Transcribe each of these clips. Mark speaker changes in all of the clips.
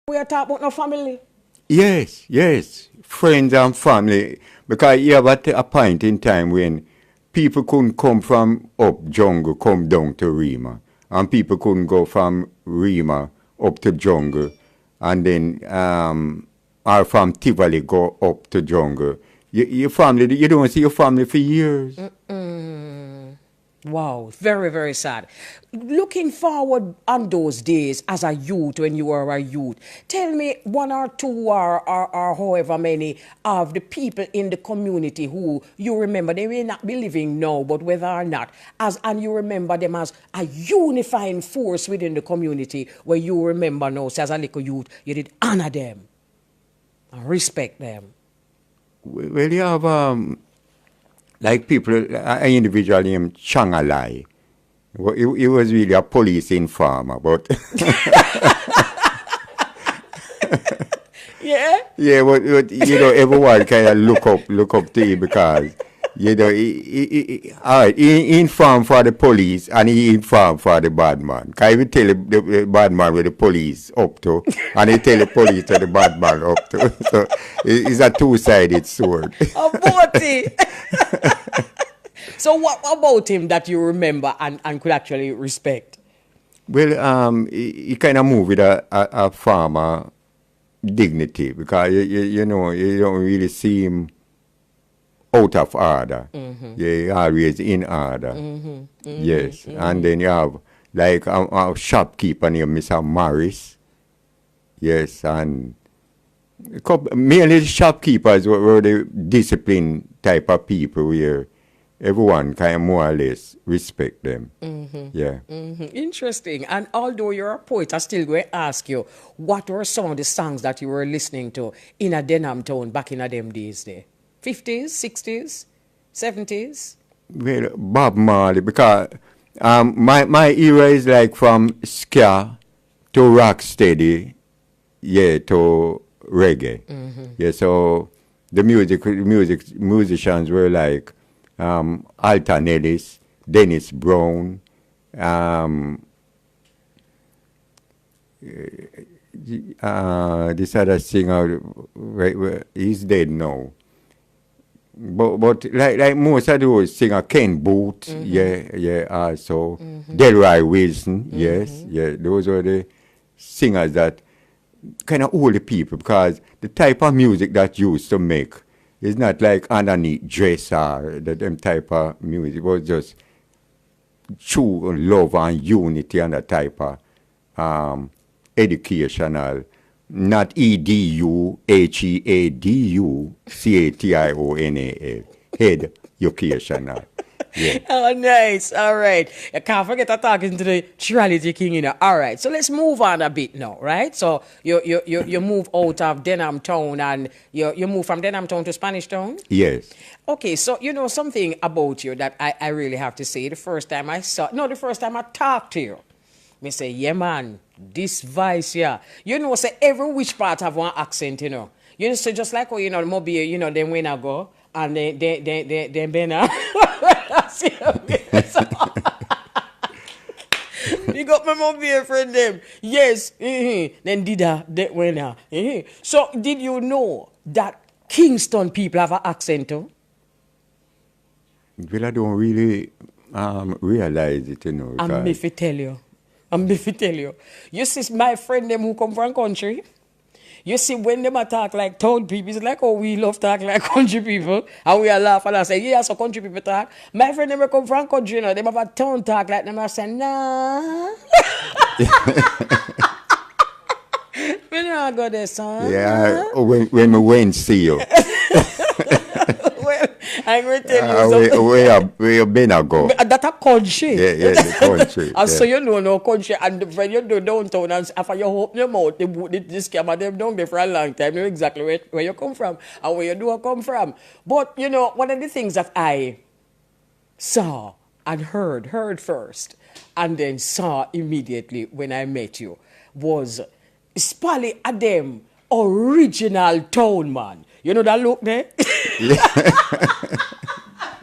Speaker 1: We are talking about no family.
Speaker 2: Yes, yes, friends and family. Because you have a point in time when people couldn't come from up jungle, come down to Rima. And people couldn't go from Rima up to jungle. And then, or from Tivoli go up to jungle. Your family, you don't see your family for years.
Speaker 1: Wow, very, very sad. Looking forward on those days as a youth, when you were a youth, tell me one or two or however many of the people in the community who you remember, they may not be living now, but whether or not, and you remember them as a unifying force within the community, where you remember now, so as a little youth, you did honor them and respect them.
Speaker 2: Well, you have like people, an individual named Changalai. He was really a police informer, but
Speaker 1: yeah.
Speaker 2: Yeah, but you know, everyone kind of look up to him because you know, he informed for the police and he informed for the bad man. Because he will tell the bad man where the police up to, and he tell the police where the bad man up to. So it's a two-sided sword.
Speaker 1: About it. So what about him that you remember and could actually respect?
Speaker 2: Well, he kind of moved with a farmer dignity because you know, you don't really see him out of order.
Speaker 1: Mm-hmm.
Speaker 2: Yeah, he always in order.
Speaker 1: Mm-hmm. Mm-hmm.
Speaker 2: Yes,
Speaker 1: Mm-hmm.
Speaker 2: and then you have like a shopkeeper named Mr. Morris. Yes, and mainly the shopkeepers were the disciplined type of people where everyone kind of more or less respect them.
Speaker 1: Mm-hmm.
Speaker 2: Yeah.
Speaker 1: Mm-hmm. Interesting. And although you're a poet, I still going to ask you, what were some of the songs that you were listening to in a Denham town back in a them days there? 50s, 60s, 70s?
Speaker 2: Well, Bob Marley, because my era is like from ska to rocksteady, yeah, to reggae.
Speaker 1: Mm-hmm.
Speaker 2: Yeah, so the musicians were like Alton Ellis, Dennis Brown, this other singer, he's dead now. But like most of those singers, Ken Booth,
Speaker 1: Mm-hmm.
Speaker 2: yeah, also
Speaker 1: Mm-hmm.
Speaker 2: Delroy Wilson,
Speaker 1: Mm-hmm.
Speaker 2: yes, yeah, those were the singers that kind of older people, because the type of music that used to make is not like underneath dress or them type of music. It was just true love and unity and that type of educational, not EDU, HEADU, CATIONAL, head educational. Yeah.
Speaker 1: Oh, nice. All right. You can't forget to talking to the Trilogy King, you know. All right. So let's move on a bit now, right? So you move out of Denham Town and you move from Denham Town to Spanish Town?
Speaker 2: Yes.
Speaker 1: Okay, so you know something about you that I really have to say. The first time I talked to you, me say, yeah, man, this voice, yeah. You know, say every which part have one accent, you know. You know, so just like, oh, you know, maybe, you know, then when I go, and then Ben, you got my mobile friend them. Yes. Then did that when So did you know that Kingston people have an accent too?
Speaker 2: Well, I don't really realize it, you know.
Speaker 1: I'm me fi tell you. You see my friend them who come from country. You see, when them attack like town people, it's like, oh, we love talk like country people. And we are laugh and I say, yeah, so country people talk. My friend them come from country, you know, they have a town talk like them. I say, nah. We don't go there, son.
Speaker 2: Yeah, when we went see you.
Speaker 1: Well, I'm going to tell you something.
Speaker 2: Where you been ago?
Speaker 1: That's a country.
Speaker 2: Yeah, the country.
Speaker 1: And so you know no country, and when you do downtown and after you open your mouth, this camera them down there for a long time, you know exactly where you come from and where you do come from. But you know, one of the things that I saw and heard first, and then saw immediately when I met you, was Spolly Adem, original town man. You know that look there?
Speaker 2: Yeah.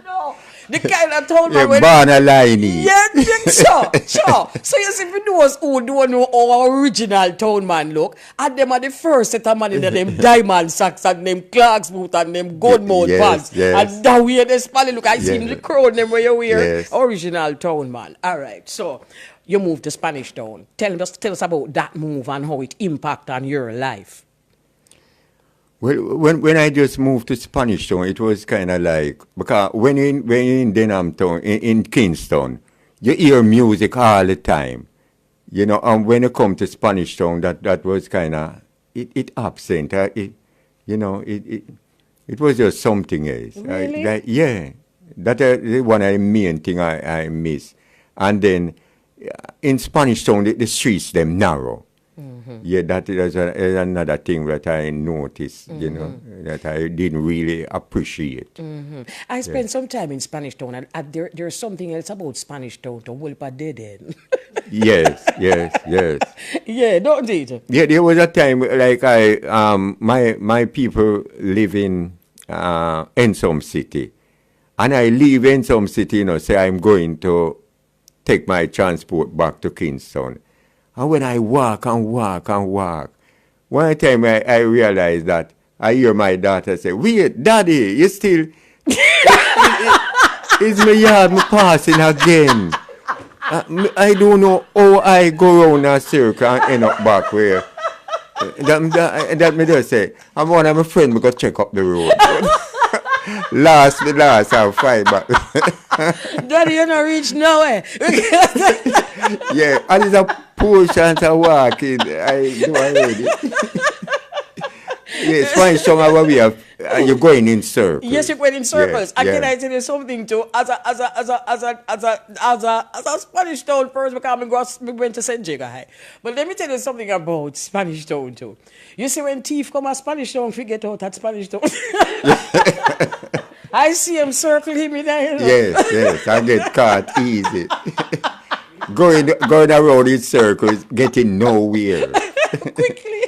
Speaker 1: No. The kind of town
Speaker 2: Yeah,
Speaker 1: man.
Speaker 2: born a liney.
Speaker 1: Yeah, think so. Sure. So you see, for those who don't know our original town man look, and them are the first set of man in them diamond socks and them Clark's boot and them gold mouth
Speaker 2: Yes,
Speaker 1: pants.
Speaker 2: yes.
Speaker 1: And that way the Spolly look, I see
Speaker 2: Yes.
Speaker 1: the crowd them where you wear.
Speaker 2: Yes.
Speaker 1: Original town man. All right. So you moved to Spanish Town. Tell us about that move and how it impact on your life.
Speaker 2: Well, when I just moved to Spanish Town, it was kind of like, because when you're in Denham Town, in Kingston, you hear music all the time. You know, and when you come to Spanish Town, that was kind of, it absent. It was just something else.
Speaker 1: Really?
Speaker 2: Yeah. That is one of the main thing I miss. And then in Spanish Town, the streets, them narrow. Yeah, that is another thing that I noticed, you know, that I didn't really appreciate.
Speaker 1: I spent some time in Spanish Town, and there's something else about Spanish Town to hold pa dead.
Speaker 2: Yes.
Speaker 1: Yeah, don't it?
Speaker 2: Yeah, there was a time like my people live in Ensom City, and I leave Ensom City, you know, say I'm going to take my transport back to Kingston. And when I walk, one time I realized that I hear my daughter say, "Wait, Daddy, you still, it's my yard, me passing again." I don't know how I go around a circle and end up back where. That me just say, I'm one of my friends, me go check up the road. last, I'll find back.
Speaker 1: Daddy, you not reach nowhere.
Speaker 2: Yeah, and it's a poor chance of walking. I do already. Yeah, Spanish Town where we have, you're going in circles.
Speaker 1: Yes, you're going in circles.
Speaker 2: Yeah,
Speaker 1: And can
Speaker 2: yeah.
Speaker 1: I tell you something too? As a Spanish Town person, because I went to St. Jago High. But let me tell you something about Spanish Town too. You see, when thief come at Spanish Town, forget out at Spanish Town. I see him circle him in there. You know?
Speaker 2: Yes, I get caught easy. going around in circles, getting nowhere.
Speaker 1: Quickly.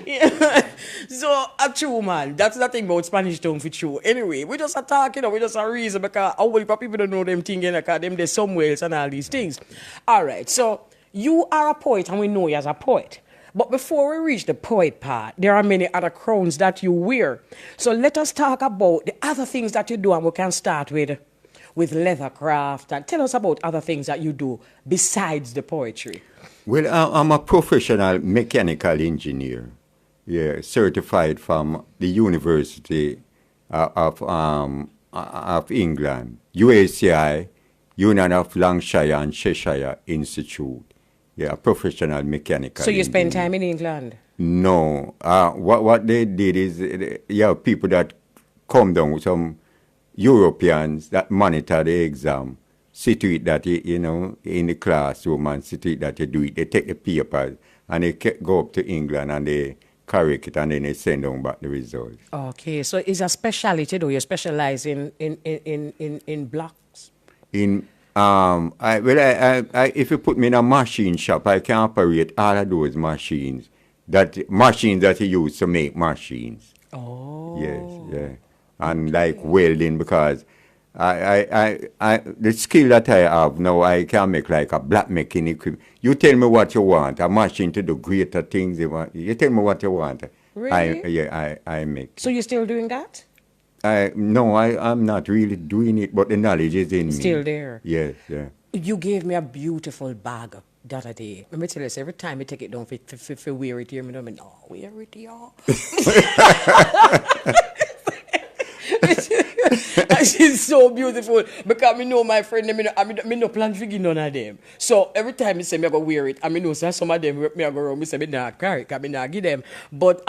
Speaker 1: Yeah. So, a true man, that's the thing about Spanish Town for true. Anyway, we just are talking, we just a reason because a whole heap of people don't know them things, because them there's somewhere else and all these things. All right, so you are a poet and we know you as a poet. But before we reach the poet part, there are many other crowns that you wear. So let us talk about the other things that you do, and we can start with leather craft. And tell us about other things that you do besides the poetry.
Speaker 2: Well, I'm a professional mechanical engineer. Yeah, certified from the University of England, UACI, Union of Lancashire and Cheshire Institute. Yeah, a professional mechanical.
Speaker 1: So you spend
Speaker 2: engineer.
Speaker 1: time in England?
Speaker 2: No. What they did is, you have people that come down, some Europeans that monitor the exam, see to it that, you know, in the classroom and see to it that they do it. They take the papers and they go up to England and they correct it and then they send down back the results.
Speaker 1: Okay, so it's a specialty though. You specialize in blocks?
Speaker 2: If you put me in a machine shop, I can operate all of those machines that you use to make machines.
Speaker 1: Oh.
Speaker 2: Yes, yeah. And like welding, because the skill that I have now, I can make like a black making equipment. You tell me what you want, a machine to do greater things. You tell me what you want.
Speaker 1: Really?
Speaker 2: I make.
Speaker 1: So you're still doing that?
Speaker 2: No, I'm not really doing it, but the knowledge is in me.
Speaker 1: Still there?
Speaker 2: Yes, yeah.
Speaker 1: You gave me a beautiful bag the other day. Let me tell you, every time I take it down for wear it here, I don't know, wear it, y'all. She's so beautiful because I know my friend, I no plan to give none of them. So every time I say I go wear it, I know so some of them me I go around, I say I not carry it, I not give them. But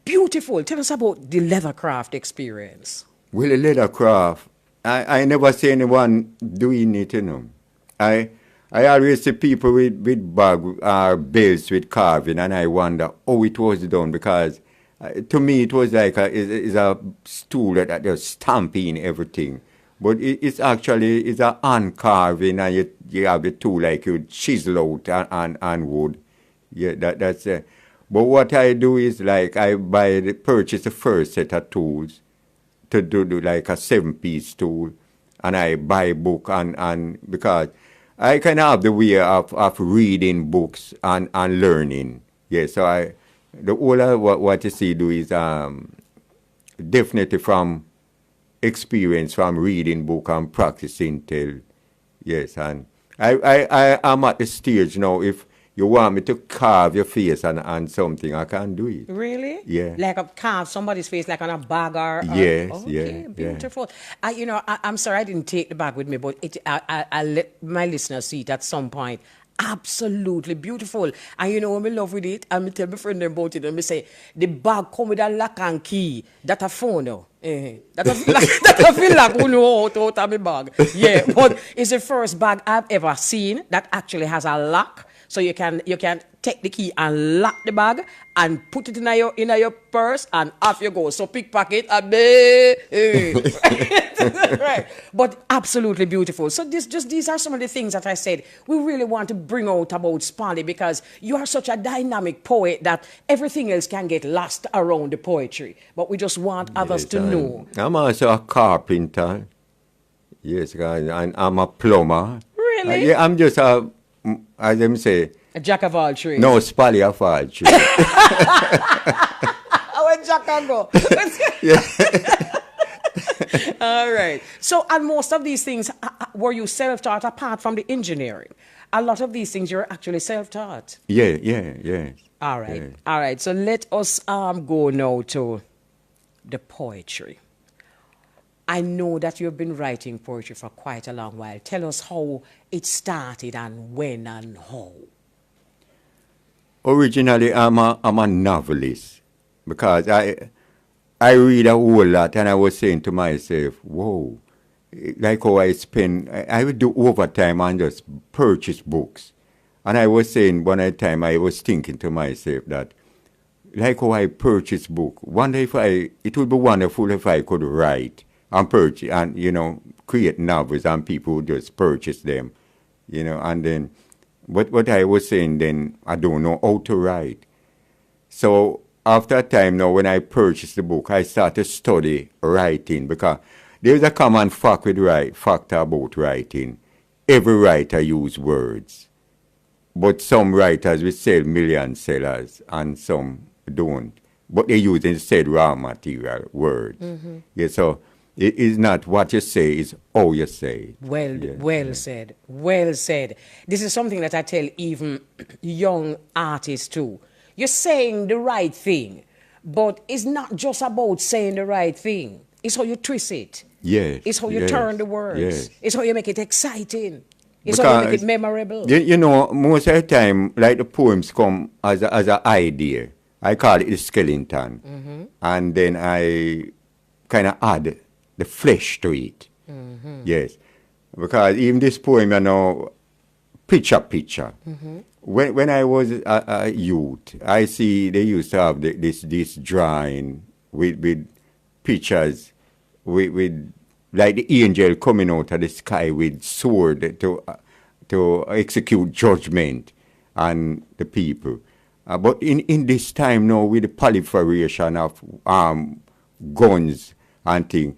Speaker 1: beautiful. Tell us about the leather craft experience.
Speaker 2: Well, the leather craft, I never see anyone doing it, you know. I always see people with bag belts with carving, and I wonder how it was done, because to me it was like it's a stool that they're stamping everything. But it's actually a hand carving, and you have the tool like you chisel out and wood. Yeah, that's it. But what I do is like I purchase the first set of tools, to do like a 7-piece tool, and I buy book and because I kind of have the way of reading books and learning. Yeah, so the whole what you see do is definitely from experience, from reading book and practicing till, yes, and I am at the stage now, if you want me to carve your face and something, I can do it.
Speaker 1: Really?
Speaker 2: Yeah.
Speaker 1: Like a carve somebody's face, like on a bag or
Speaker 2: Yes,
Speaker 1: okay,
Speaker 2: yeah,
Speaker 1: beautiful. I'm sorry I didn't take the bag with me, but I let my listeners see it at some point. Absolutely beautiful. And you know what I love with it? And me tell my friend about it and me say, the bag come with a lock and key. That a phone now. That I feel like we know out of my bag. Yeah, but it's the first bag I've ever seen that actually has a lock. So you can take the key and lock the bag and put it in your purse and off you go. So pickpocket and right. But absolutely beautiful. So these are some of the things that I said we really want to bring out about Spolly, because you are such a dynamic poet that everything else can get lost around the poetry. But we just want others to know.
Speaker 2: I'm also a carpenter. Yes, and I'm a plumber.
Speaker 1: Really?
Speaker 2: Yeah, I'm just as them say,
Speaker 1: a jack of all trades.
Speaker 2: No, Spolly of all trades.
Speaker 1: Where Jack can go? All right. So, and most of these things, were you self-taught apart from the engineering? A lot of these things you're actually self-taught.
Speaker 2: Yeah.
Speaker 1: All right.
Speaker 2: Yeah.
Speaker 1: All right. So let us go now to the poetry. I know that you've been writing poetry for quite a long while. Tell us how it started and when and how.
Speaker 2: Originally, I'm a novelist, because I read a whole lot, and I was saying to myself, whoa, like how I would do overtime and just purchase books. And I was saying one time, I was thinking to myself that, like how I purchase book, wonder if it would be wonderful if I could write and purchase and, create novels and people would just purchase them, and then what I was saying then, I don't know how to write. So after a time now, when I purchased the book, I started to study writing, because there's a common factor about writing. Every writer uses words, but some writers will sell million sellers and some don't. But they use instead raw material, words. Mm-hmm. Yeah, so it is not what you say, it's how you say it.
Speaker 1: Well said. Well said. This is something that I tell even young artists too. You're saying the right thing, but it's not just about saying the right thing. It's how you twist it.
Speaker 2: Yes.
Speaker 1: It's how you turn the words. Yes. It's how you make it exciting. It's how you make it memorable.
Speaker 2: Most of the time, like the poems come as an idea. I call it the skeleton. Mm-hmm. And then I kind of add the flesh to it. Mm-hmm. Yes. Because even this poem, picture. Mm-hmm. When I was a youth, I see they used to have this drawing with pictures, with like the angel coming out of the sky with sword to execute judgment on the people. But in this time now, with the proliferation of guns and things,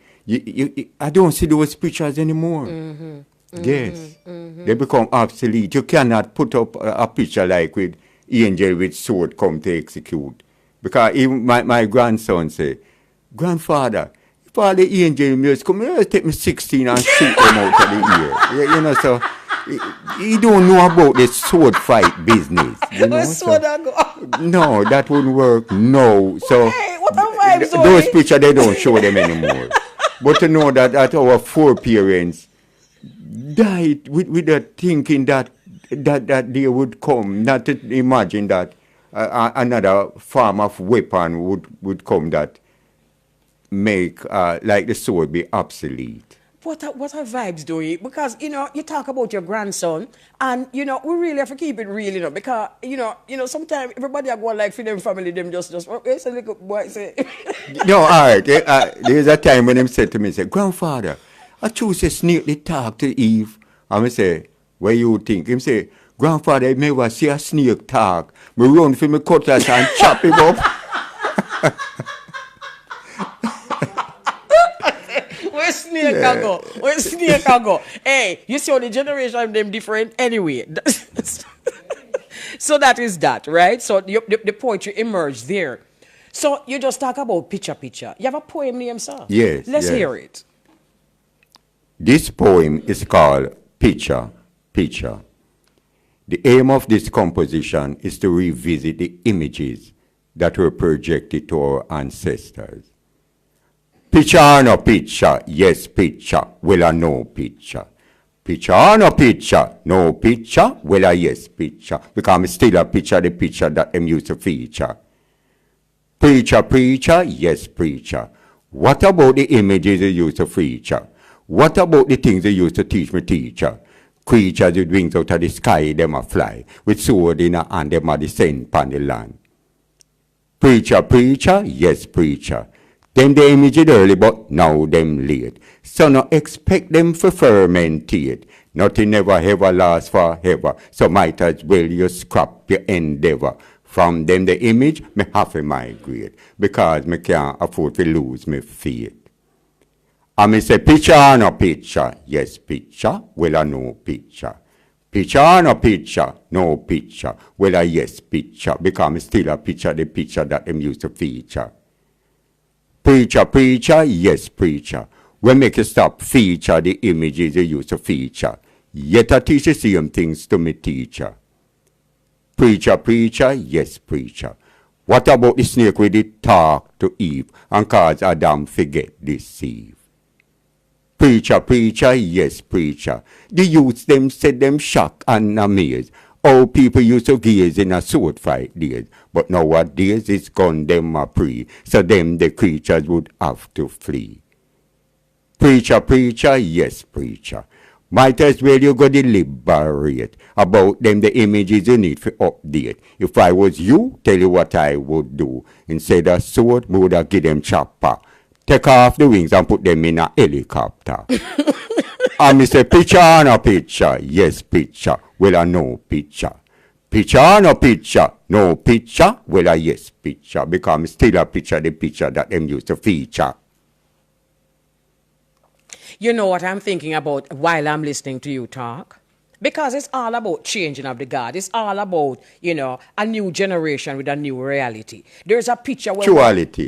Speaker 2: I don't see those pictures anymore. Mm-hmm. Yes. Mm-hmm. They become obsolete. You cannot put up a picture like with angel with sword come to execute. Because even my grandson say, grandfather, if all the angel music come, take me 16 and shoot them out of the ear. So he don't know about the sword fight business. No, that wouldn't work. No. So
Speaker 1: hey, what are vibes
Speaker 2: those pictures, they don't show them anymore. But to know that our foreparents died with the thinking that they would come, not to imagine that another form of weapon would come that make like the sword be obsolete.
Speaker 1: What are vibes doing? Because, you talk about your grandson and, we really have to keep it real, because, sometimes everybody are going like for them family, them just it's a little boy say.
Speaker 2: No, all right. There's a time when him said to me, say, grandfather, I choose to sneakily talk to Eve. And I say, what you think? Him say, grandfather, I never see a snake talk. Me run for my cutlass and chop him up.
Speaker 1: can go. Where snake can go. Hey, you see how the generation of them different anyway. So that is that, right? So the poetry emerged there. So you just talk about picture. You have a poem name, sir?
Speaker 2: Yes.
Speaker 1: Let's
Speaker 2: yes.
Speaker 1: hear it.
Speaker 2: This poem is called Picture. The aim of this composition is to revisit the images that were projected to our ancestors. Picture or no picture? Yes, picture. Well, or no picture. Picture or no picture? No picture? Well, or yes, picture. Because I'm still a picture, the picture that them used to feature. Preacher, yes, preacher. What about the images they used to feature? What about the things they used to teach me, teacher? Creatures with wings out of the sky, them a fly. With sword in a hand, them a descend upon the land. Preacher, yes, preacher. Them the image early, but now them late. So no expect them for fermentate. Nothing never ever lasts forever. So might as well you scrap your endeavor. From them the image, me have to migrate. Because me can't afford to lose me faith. And me say, picture or no picture? Yes, picture. Well, or no picture. Picture or no picture? No picture. Well, or yes, picture. Because me still a picture, the picture that them used to feature. Preacher, yes, preacher. When make you stop feature the images you used to feature. Yet I teach the same things to me teacher. Preacher, yes, preacher. What about the snake with it talk to Eve and cause Adam forget deceive? Preacher, yes, preacher. The youths them said them shocked and amazed. How people used to gaze in a sword fight days. But nowadays it's gone them a pre. So them the creatures would have to flee. Preacher, yes, preacher. Might as well you go deliberate about them the images you need for update. If I was you, tell you what I would do. Instead of sword, me would have give them chopper. Take off the wings and put them in a helicopter. And me say, picture or no picture? Yes, picture. Well, or no picture. Picture or no picture? No picture? Well, or yes, picture. Because I'm still a picture, the picture that them used to feature.
Speaker 1: You know what I'm thinking about while I'm listening to you talk? Because it's all about changing of the guard. It's all about, a new generation with a new reality. There's a picture where...
Speaker 2: Duality.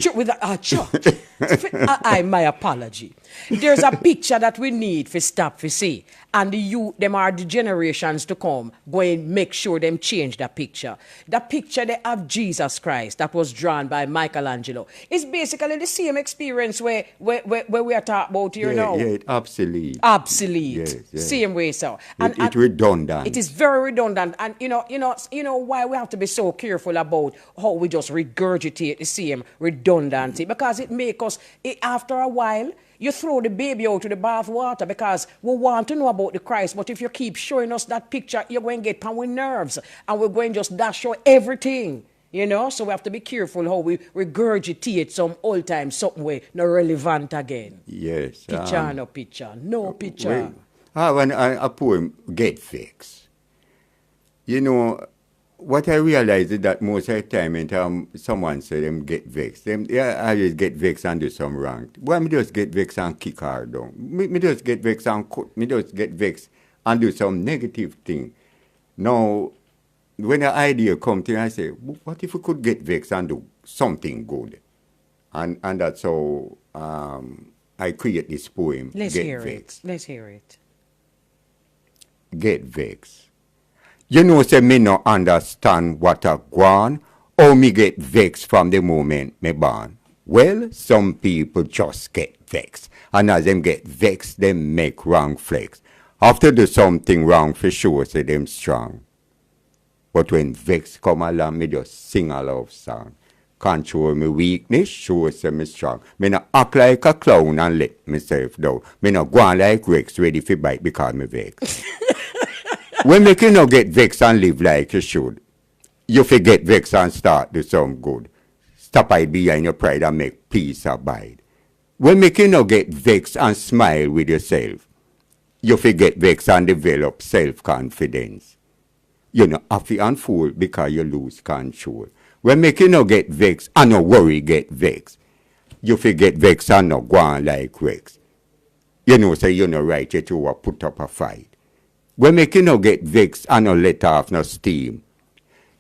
Speaker 1: My apology. There's a picture that we need for stop for see. And the youth, them are the generations to come, going make sure them change that picture. The picture they have Jesus Christ that was drawn by Michelangelo. It's basically the same experience where we are talking about here now.
Speaker 2: Yeah, obsolete.
Speaker 1: Obsolete.
Speaker 2: Yes.
Speaker 1: Same way, so.
Speaker 2: It's redundant.
Speaker 1: It is very redundant. And you know why we have to be so careful about how we just regurgitate the same redundancy. Because it makes us, after a while, you throw the baby out to the bath water because we want to know about the Christ. But if you keep showing us that picture, you're going to get pound with nerves. And we're going to just dash out everything. So we have to be careful how we regurgitate some old time, something way not relevant again.
Speaker 2: Yes.
Speaker 1: Picture, no picture. No picture.
Speaker 2: When a poem get fixed. What I realize is that most of the time, anytime someone say them get vexed, I just get vexed and do some wrong. Why me just get vexed and kick her down? Me just get vexed and cut. Me just get vexed and do some negative thing. Now, when an idea comes to me, I say, what if we could get vexed and do something good? And that's how I create this poem.
Speaker 1: Let's hear
Speaker 2: vexed.
Speaker 1: it. Let's hear it.
Speaker 2: Get vexed. Say me no understand what a gone, or me get vexed from the moment me born. Well, some people just get vexed, and as them get vexed, them make wrong flex. After do something wrong for sure, say them strong. But when vex come along, me just sing a love song. Control me weakness, show say me strong. Me no act like a clown and let myself down. Me no go on like Rex, ready for bite because me vex. When make you no get vexed and live like you should, you forget vexed and start do some good. Stop hide behind your pride and make peace abide. When make you no get vexed and smile with yourself, you forget vexed and develop self-confidence. You no happy and fool because you lose control. When make you no get vexed and no worry get vexed, you forget vexed and no go on like Rex. you know, say you know right, yet you will put up a fight. When make you no get vexed and no let off no steam,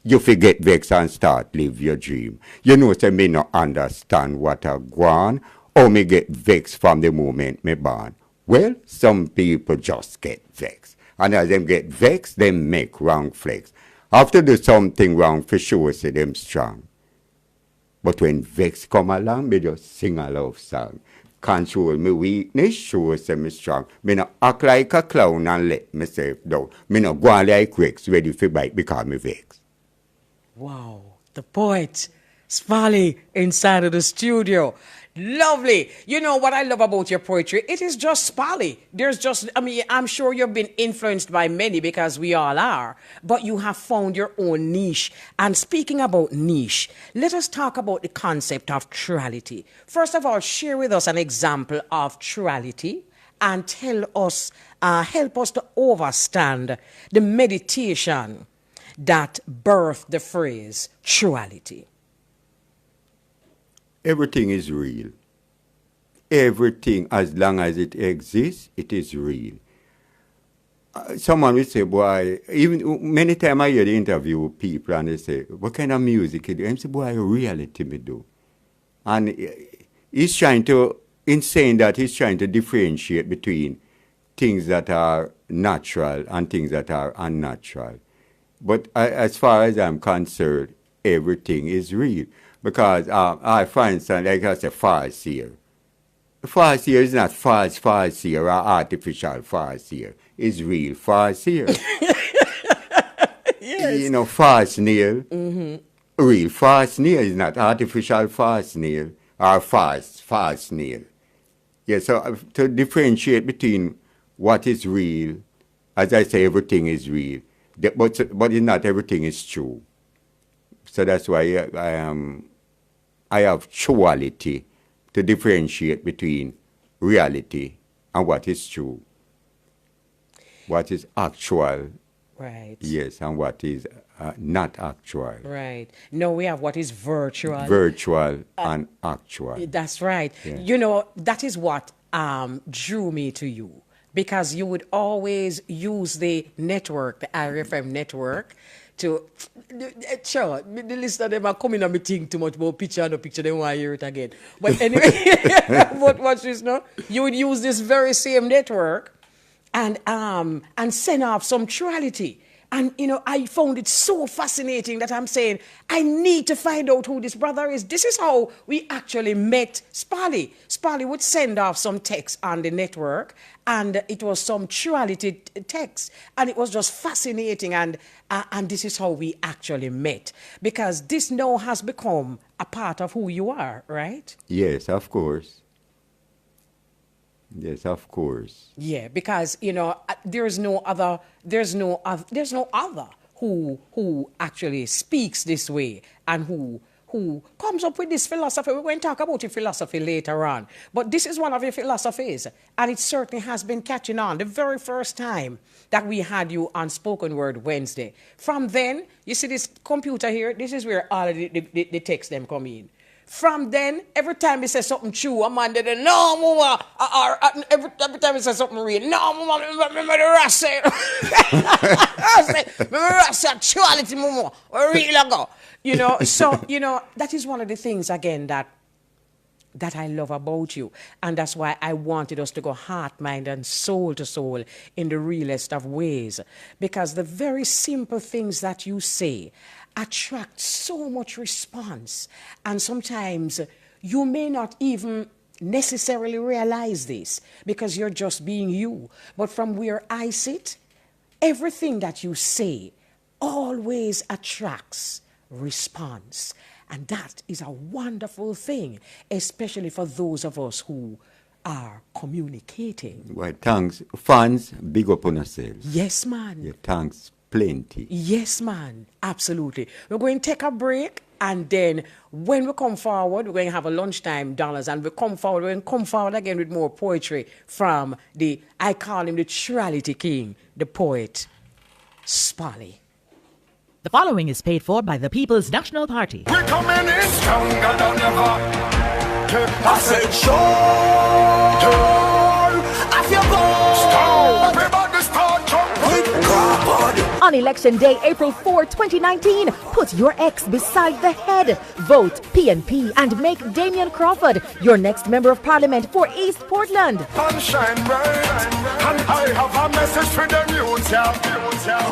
Speaker 2: you forget vexed and start live your dream. You know, say me no understand what I go on, or me get vexed from the moment me born. Well, some people just get vexed. And as them get vexed, they make wrong flex. After do something wrong, for sure, say them strong. But when vex come along, me just sing a love song. Control me weakness, sure say me strong. Me no act like a clown and let myself down. Me no go on like Rex, ready for bite because me vex.
Speaker 1: Wow, the poet, Spolly, inside of the studio. Lovely. You know what I love about your poetry? It is just Spolly. There's just, I mean, I'm sure you've been influenced by many because we all are, but you have found your own niche. And speaking about niche, let us talk about the concept of truality. First of all, share with us an example of truality and tell us, help us to understand the meditation that birthed the phrase truality.
Speaker 2: Everything is real. Everything, as long as it exists, it is real. Someone will say, boy, even many times I hear the interview with people and they say, what kind of music you do? And I say, boy, reality me do. And he's trying to, in saying that, he's trying to differentiate between things that are natural and things that are unnatural. But as far as I'm concerned, everything is real. Because I find something like I say, false here. False here is not false here or artificial false here. It's real false here.
Speaker 1: Yes.
Speaker 2: You know, false nail. Mm-hmm. Real false nail is not artificial false nail or false nail. Yeah, so to differentiate between what is real, as I say, everything is real. But not everything is true. So that's why I have truality to differentiate between reality and what is true. What is actual.
Speaker 1: Right.
Speaker 2: Yes, and what is not actual.
Speaker 1: Right. No, we have what is virtual.
Speaker 2: Virtual and actual.
Speaker 1: That's right.
Speaker 2: Yeah.
Speaker 1: You know, that is what drew me to you. Because you would always use the network, the IRFM network, to sure, the listener them are coming and me think too much about picture and no picture, they want to hear it again. But anyway, but watch this now. You would use this very same network and send off some truality. And, you know, I found it so fascinating that I'm saying, I need to find out who this brother is. This is how we actually met Spolly. Spolly would send off some text on the network, and it was some truality text. And it was just fascinating, and this is how we actually met. Because this now has become a part of who you are, right?
Speaker 2: Yes, of course. Yes, of course.
Speaker 1: Yeah, because you know there's no other who actually speaks this way and who comes up with this philosophy. We're going to talk about your philosophy later on, but this is one of your philosophies, and it certainly has been catching on. The very first time that we had you on Spoken Word Wednesday, from then you see this computer here. This is where all of the text them come in. From then, every time he says something true, I'm on there, no, mama. Every time he says something real, no, mama, remember the rest say. Remember the rest say, actuality, mama, real ago. You know, so, you know, that is one of the things, again, that I love about you. And that's why I wanted us to go heart, mind, and soul to soul in the realest of ways. Because the very simple things that you say attract so much response. And sometimes you may not even necessarily realize this because you're just being you. But from where I sit, everything that you say always attracts response. And that is a wonderful thing, especially for those of us who are communicating.
Speaker 2: Well, thanks. Fans, big up on yourselves.
Speaker 1: Yes, man.
Speaker 2: Yeah, thanks. Plenty.
Speaker 1: Yes, man. Absolutely. We're going to take a break, and then when we come forward, we're going to have a lunchtime dollars, and we're going to come forward again with more poetry from I call him the Truality King, the poet, Spolly.
Speaker 3: The following is paid for by the People's National Party.
Speaker 4: We're coming in stronger than ever. I said, sure.
Speaker 3: On Election Day, April 4, 2019, put your ex beside the head. Vote PNP and make Damian Crawford your next Member of Parliament for East Portland.
Speaker 4: Sunshine bright, and I have a message for the youth, yeah.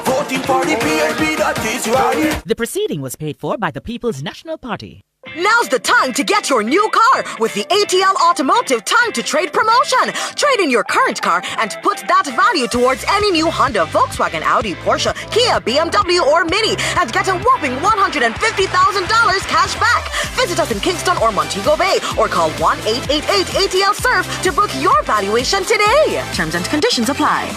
Speaker 4: Voting for the PNP, that is right.
Speaker 3: The proceeding was paid for by the People's National Party.
Speaker 5: Now's the time to get your new car with the ATL Automotive Time to Trade promotion. Trade in your current car and put that value towards any new Honda, Volkswagen, Audi, Porsche, Kia, BMW, or Mini and get a whopping $150,000 cash back. Visit us in Kingston or Montego Bay or call 1-888-ATL-SURF to book your valuation today. Terms and conditions apply.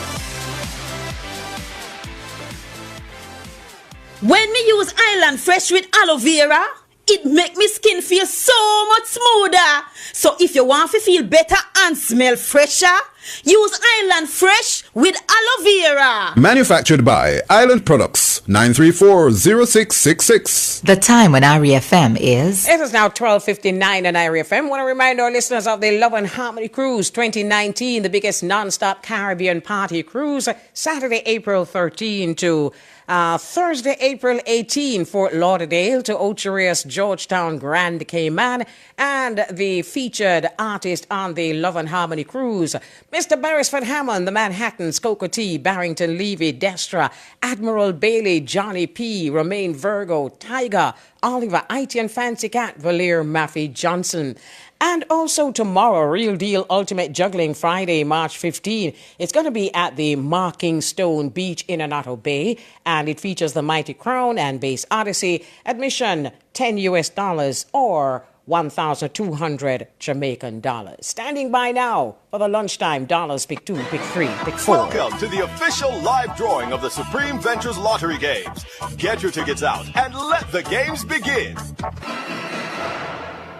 Speaker 6: When me use Island Fresh with aloe vera, it make me skin feel so much smoother. So if you want to feel better and smell fresher, use Island Fresh with aloe vera.
Speaker 7: Manufactured by Island Products, 934-0666.
Speaker 8: The time on IRIE FM is...
Speaker 1: It is now 12:59 on IRIE FM. I want to remind our listeners of the Love and Harmony Cruise 2019, the biggest non-stop Caribbean party cruise, Saturday, April 13 to Thursday, April 18, Fort Lauderdale to Ocho Rios, Georgetown, Grand Cayman, and the featured artist on the Love and Harmony Cruise, Mr. Beresford Hammond, the Manhattans, Coco T, Barrington Levy, Destra, Admiral Bailey, Johnny P, Romaine Virgo, Tiger, Oliver, IT and Fancy Cat, Valier Maffey Johnson. And also tomorrow, Real Deal Ultimate Juggling Friday, March 15. It's going to be at the Marking Stone Beach in Anato Bay, and it features the Mighty Crown and Bass Odyssey. Admission $10 or 1,200 Jamaican dollars. Standing by now for the lunchtime dollars. Pick 2, pick 3, pick 4.
Speaker 9: Welcome to the official live drawing of the Supreme Ventures Lottery Games. Get your tickets out and let the games begin.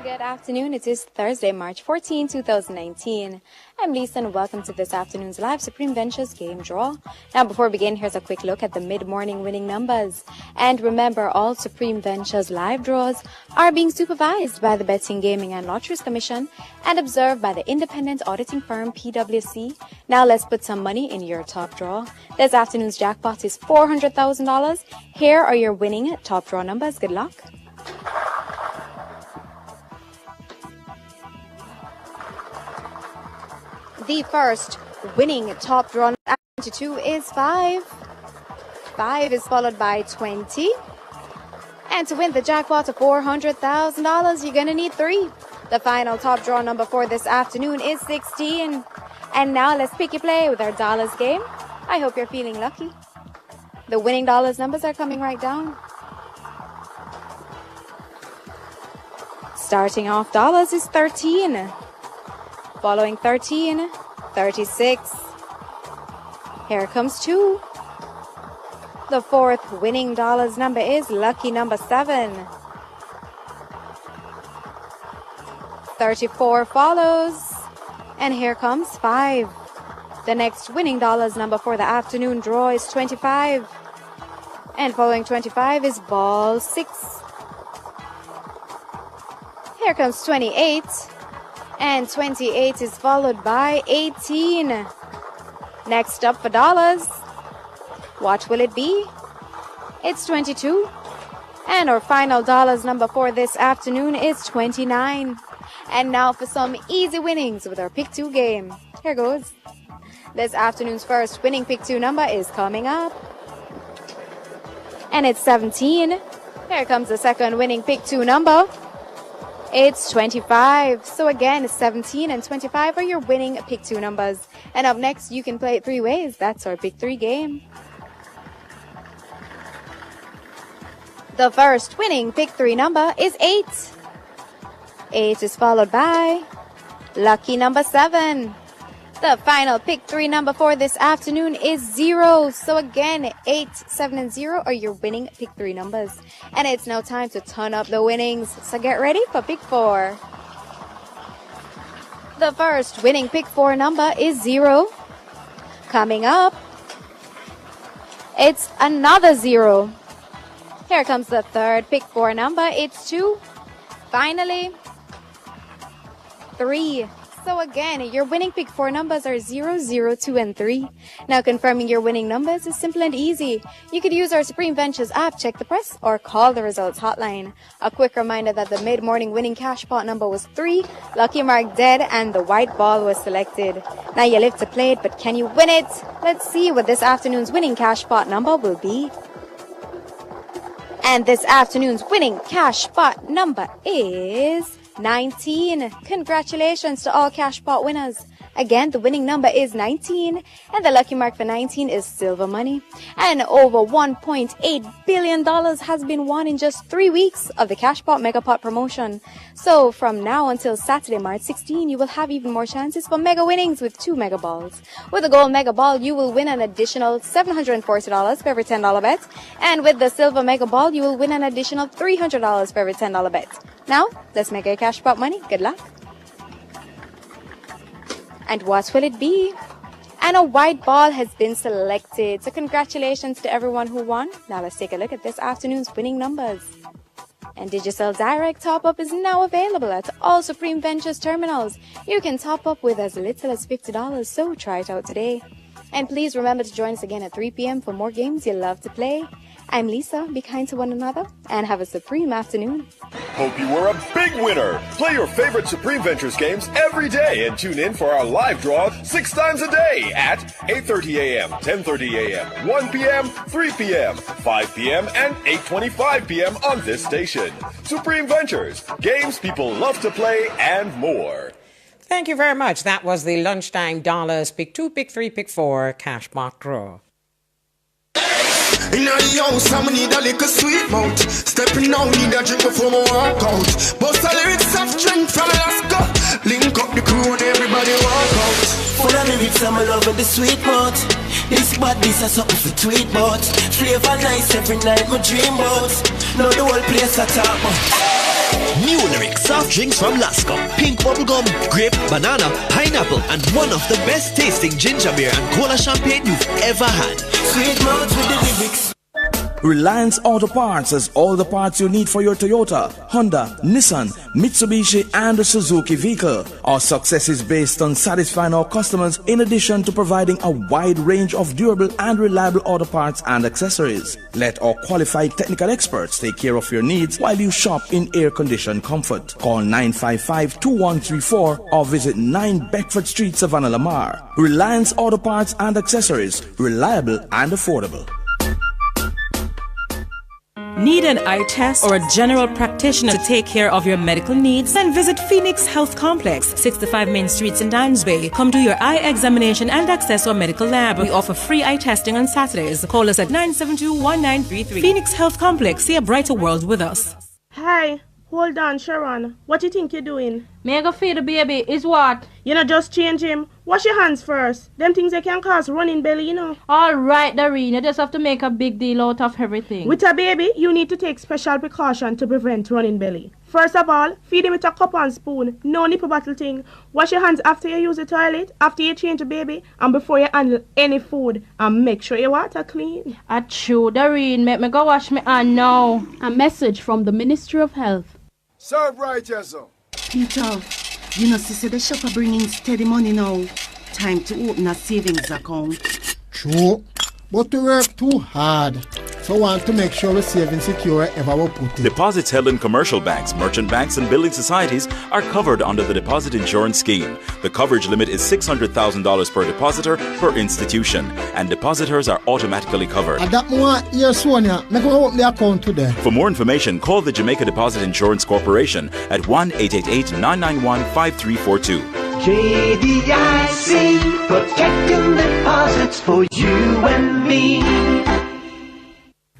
Speaker 10: Good afternoon. It is Thursday, March 14, 2019. I'm Lisa and welcome to this afternoon's live Supreme Ventures game draw. Now, before we begin, here's a quick look at the mid-morning winning numbers. And remember, all Supreme Ventures live draws are being supervised by the Betting, Gaming and Lotteries Commission and observed by the independent auditing firm PwC. Now, let's put some money in your top draw. This afternoon's jackpot is $400,000. Here are your winning top draw numbers. Good luck. The first winning top draw at 22 is 5. 5 is followed by 20. And to win the jackpot of $400,000, you're going to need 3. The final top draw number for this afternoon is 16. And now let's pick your play with our dollars game. I hope you're feeling lucky. The winning dollars numbers are coming right down. Starting off dollars is 13. Following 13, 36. Here comes 2. The fourth winning dollars number is lucky number 7. 34 follows. And here comes 5. The next winning dollars number for the afternoon draw is 25. And following 25 is ball 6. Here comes 28. And 28 is followed by 18. Next up for dollars. What will it be? It's 22. And our final dollars number for this afternoon is 29. And now for some easy winnings with our Pick 2 game. Here goes. This afternoon's first winning Pick 2 number is coming up. And it's 17. Here comes the second winning Pick 2 number. It's 25. So again, 17 and 25 are your winning Pick 2 numbers. And up next, you can play it 3 ways. That's our Pick 3 game. The first winning Pick 3 number is 8. 8 is followed by lucky number 7. The final Pick 3 number for this afternoon is 0. So again, 8, 7, and 0 are your winning Pick 3 numbers. And it's now time to turn up the winnings. So get ready for Pick 4. The first winning Pick 4 number is 0. Coming up, it's another 0. Here comes the third Pick 4 number. It's 2. Finally, 3. So again, your winning pick 4 numbers are 0, 0, 2, and 3. Now confirming your winning numbers is simple and easy. You could use our Supreme Ventures app, check the press, or call the results hotline. A quick reminder that the mid-morning winning cash pot number was 3, lucky mark dead, and the white ball was selected. Now you live to play it, but can you win it? Let's see what this afternoon's winning cash pot number will be. And this afternoon's winning cash pot number is 19. Congratulations to all cash pot winners. Again, the winning number is 19, and the lucky mark for 19 is silver money. And over $1.8 billion has been won in just 3 weeks of the Cashpot Megapot promotion. So from now until Saturday, March 16, you will have even more chances for mega winnings with 2 mega balls. With the gold mega ball, you will win an additional $740 for every $10 bet. And with the silver mega ball, you will win an additional $300 for every $10 bet. Now, let's make a Cashpot money. Good luck. And what will it be? And a white ball has been selected. So congratulations to everyone who won. Now let's take a look at this afternoon's winning numbers. And Digicel Direct Top-Up is now available at all Supreme Ventures terminals. You can top up with as little as $50, so try it out today. And please remember to join us again at 3 p.m. for more games you love to play. I'm Lisa. Be kind to one another and have a supreme afternoon.
Speaker 9: Hope you were a big winner. Play your favorite Supreme Ventures games every day and tune in for our live draw 6 times a day at 8:30 a.m., 10:30 a.m., 1 p.m., 3 p.m., 5 p.m., and 8:25 p.m. on this station. Supreme Ventures, games people love to play and more.
Speaker 1: Thank you very much. That was the lunchtime dollars pick 2, pick 3, pick 4 cash box draw.
Speaker 4: In the house, I'ma need a little sweet mouth. Stepping out, need a drink before my walk out. Bust a lyrics soft drink from Alaska. Link up the crew and everybody walk out.
Speaker 11: Full of lyrics, I'm loving the sweet mouth. This bad, this is something for tweet bout. Flavor nice every night, my dream bout. Now the whole place I talk about.
Speaker 12: New lyric soft drinks from Lasco. Pink bubblegum, grape, banana, pineapple, and one of the best tasting ginger beer and cola champagne you've ever had.
Speaker 11: Sweet mouth with the lyrics.
Speaker 13: Reliance Auto Parts has all the parts you need for your Toyota, Honda, Nissan, Mitsubishi and the Suzuki vehicle. Our success is based on satisfying our customers in addition to providing a wide range of durable and reliable auto parts and accessories. Let our qualified technical experts take care of your needs while you shop in air-conditioned comfort. Call 955-2134 or visit 9 Beckford Street, Savannah, Lamar. Reliance Auto Parts and Accessories, reliable and affordable.
Speaker 14: Need an eye test or a general practitioner to take care of your medical needs? Then visit Phoenix Health Complex, 65 Main Street in Dan's Bay. Come do your eye examination and access our medical lab. We offer free eye testing on Saturdays. Call us at 972-1933. Phoenix Health Complex. See a brighter world with us.
Speaker 15: Hi. Hold on, Sharon. What you think you're doing?
Speaker 16: Me go feed the baby. Is what?
Speaker 15: You know, just change him. Wash your hands first. Them things they can cause running belly, you know.
Speaker 16: Alright, Doreen. You just have to make a big deal out of everything.
Speaker 15: With a baby, you need to take special precaution to prevent running belly. First of all, feed him with a cup and spoon. No nipple bottle thing. Wash your hands after you use the toilet, after you change the baby, and before you handle any food. And make sure your water clean.
Speaker 16: Achoo, Doreen. Make me go wash my hand now.
Speaker 17: A message from the Ministry of Health.
Speaker 18: Serve right, yes, sir.
Speaker 19: Peter, you know, sister, the shop are bringing steady money now. Time to open a savings account.
Speaker 18: True, but we work too hard. So want to make sure we're saving secure wherever we put it.
Speaker 20: Deposits held in commercial banks, merchant banks, and building societies are covered under the Deposit Insurance Scheme. The coverage limit is $600,000 per depositor per institution, and depositors are automatically covered.
Speaker 18: And that more, yes, Sonia, make we open the account today.
Speaker 20: For more information, call the Jamaica Deposit Insurance Corporation at 1-888-991-5342.
Speaker 11: JDIC, protecting deposits for you and me.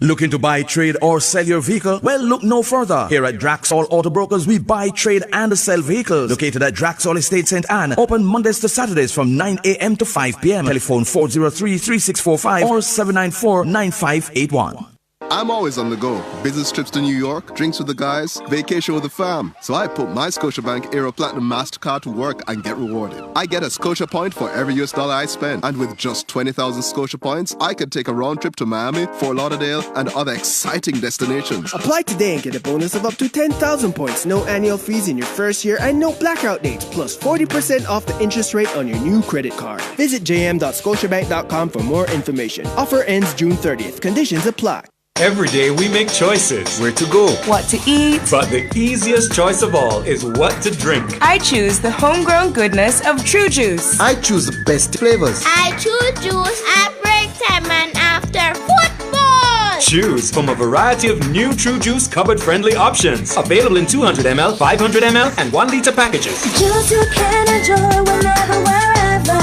Speaker 13: Looking to buy, trade, or sell your vehicle? Well, look no further. Here at Draxall Auto Brokers, we buy, trade, and sell vehicles. Located at Draxall Estate St. Anne. Open Mondays to Saturdays from 9 a.m. to 5 p.m. Telephone 403-3645 or 794-9581.
Speaker 21: I'm always on the go. Business trips to New York, drinks with the guys, vacation with the fam. So I put my Scotiabank Aero Platinum MasterCard to work and get rewarded. I get a Scotia point for every US dollar I spend. And with just 20,000 Scotia points, I could take a round trip to Miami, Fort Lauderdale, and other exciting destinations.
Speaker 22: Apply today and get a bonus of up to 10,000 points. No annual fees in your first year and no blackout dates. Plus 40% off the interest rate on your new credit card. Visit jm.scotiabank.com for more information. Offer ends June 30th. Conditions apply.
Speaker 23: Every day we make choices. Where to go,
Speaker 24: what to eat.
Speaker 23: But the easiest choice of all is what to drink.
Speaker 24: I choose the homegrown goodness of True Juice.
Speaker 25: I choose the best flavors.
Speaker 26: I choose juice at break time and after football.
Speaker 23: Choose from a variety of new True Juice cupboard-friendly options. Available in 200 ml, 500 ml, and 1 liter packages.
Speaker 26: Juice you can enjoy whenever, wherever.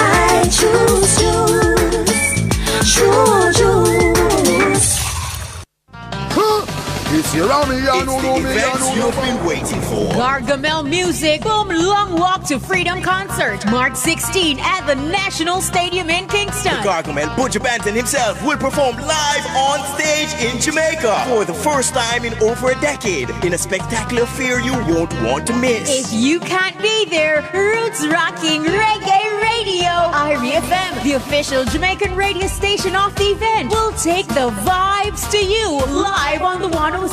Speaker 26: I choose juice. True Juice.
Speaker 27: It's the events you've been waiting for.
Speaker 3: Gargamel Music Boom Long Walk to Freedom Concert, March 16 at the National Stadium in Kingston.
Speaker 27: The Gargamel Butcher Banton himself will perform live on stage in Jamaica for the first time in over a decade in a spectacular affair you won't want to miss.
Speaker 3: If you can't be there, Roots Rocking Reggae Radio, IRIE FM, the official Jamaican radio station of the event, will take the vibes to you live on the 107.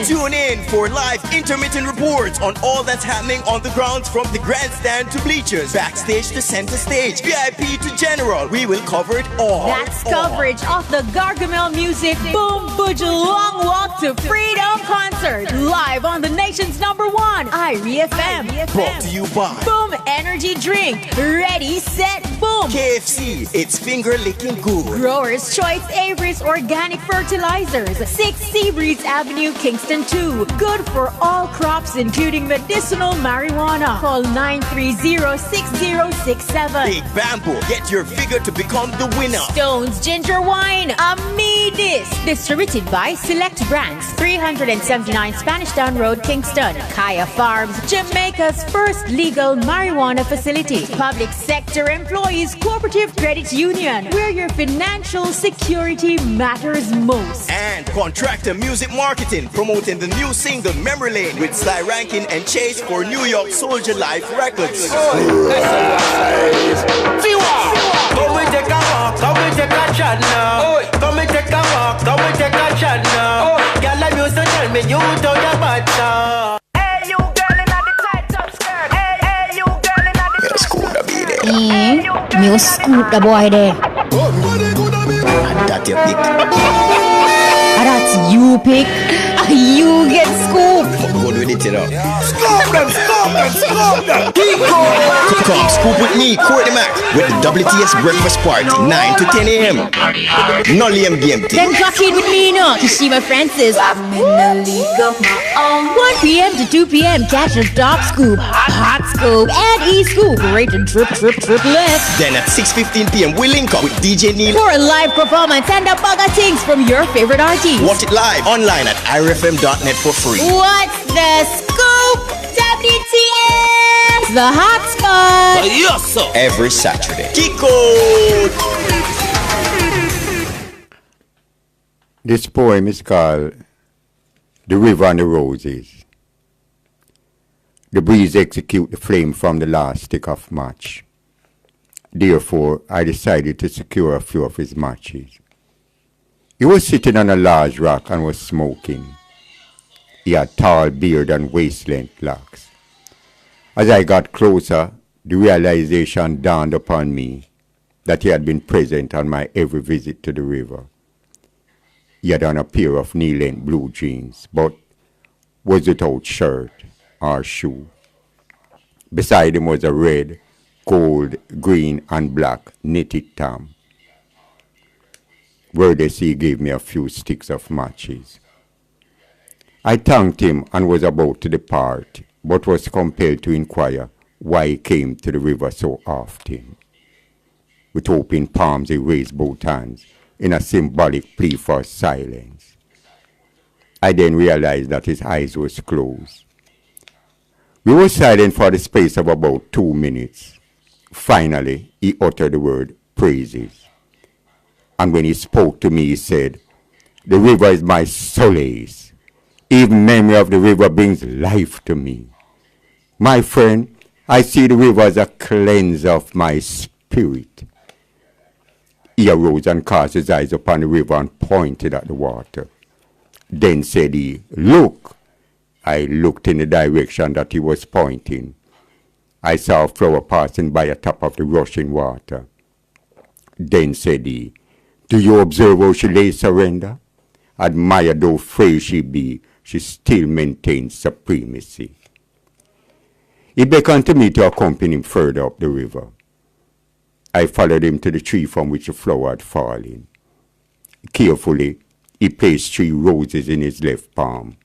Speaker 27: Tune in for live intermittent reports on all that's happening on the grounds, from the grandstand to bleachers, backstage to center stage, VIP to general. We will cover it all.
Speaker 3: That's coverage of the Gargamel Music Boom Budge Long Walk to Freedom Concert, live on the nation's #1 IRIE FM.
Speaker 27: Brought to you by
Speaker 3: Boom Energy Drink. Ready, set, boom.
Speaker 27: KFC, it's finger licking good.
Speaker 3: Growers Choice Avery's Organic Fertilizers, 6 Seabreeze Avenue, Kingston 2. Good for all crops, including medicinal marijuana. Call 930-6067.
Speaker 27: Big Bamboo, get your figure to become the winner.
Speaker 3: Stones Ginger Wine, Amidis. Distributed by Select Brands, 379 Spanish Town Road, Kingston. Kaya Farms, Jamaica's first legal marijuana facility. Public sector employees cooperative credit union, where your financial security matters most.
Speaker 27: And Contractor Music Marketing, promoting the new single Memory Lane with Sly Rankin and Chase for New York Soldier Life Records.
Speaker 11: Come we take a walk, come we take a chat now. Come we take a walk, come we take a chat now. Girl, I used to tell me you don't your butter. Hey, you girl in the tight top skirt. Hey, you girl in the
Speaker 28: Scoop the baby. Me scoop the boy there.
Speaker 11: And that you pick.
Speaker 28: That's you pick. You get scooped.
Speaker 11: Good with it, you know. Scoop them. Keep going. Come scoop with me, Courtney Mac, with the WTS Breakfast Party, 9 to 10 a.m. No lame game thing.
Speaker 28: Then clock in with me, no. To see my Francis. I'm in the league of my own. 1 p.m. to 2 p.m. Catch a Top Scoop, Hot Scoop, and E-Scoop. Rate and trip left.
Speaker 11: Then at 6:15 p.m. we link up with DJ Neil
Speaker 3: for a live performance and a bag of things from your favorite artists.
Speaker 11: Watch it live online at irfm.net for free.
Speaker 3: What's the scoop? WTS, the hot spot.
Speaker 11: Yes, sir. Every Saturday. Kiko.
Speaker 2: This poem is called The River and the Roses. The breeze execute the flame from the last stick of match. Therefore, I decided to secure a few of his matches. He was sitting on a large rock and was smoking. He had tall beard and waist-length locks. As I got closer, the realization dawned upon me that he had been present on my every visit to the river. He had on a pair of knee-length blue jeans, but was without shirt or shoe. Beside him was a red, gold, green, and black knitted tam. Wordlessly he gave me a few sticks of matches. I thanked him and was about to depart, but was compelled to inquire why he came to the river so often. With open palms he raised both hands in a symbolic plea for silence. I then realized that his eyes were closed. We were silent for the space of about 2 minutes. Finally, he uttered the word praises. And when he spoke to me, he said, The river is my solace. Even memory of the river brings life to me. My friend, I see the river as a cleanser of my spirit. He arose and cast his eyes upon the river and pointed at the water. Then said he, Look. I looked in the direction that he was pointing. I saw a flower passing by atop of the rushing water. Then said he, Do you observe how she lay surrender? Admire though frail she be, she still maintains supremacy. He beckoned to me to accompany him further up the river. I followed him to the tree from which the flower had fallen. Carefully, he placed 3 roses in his left palm.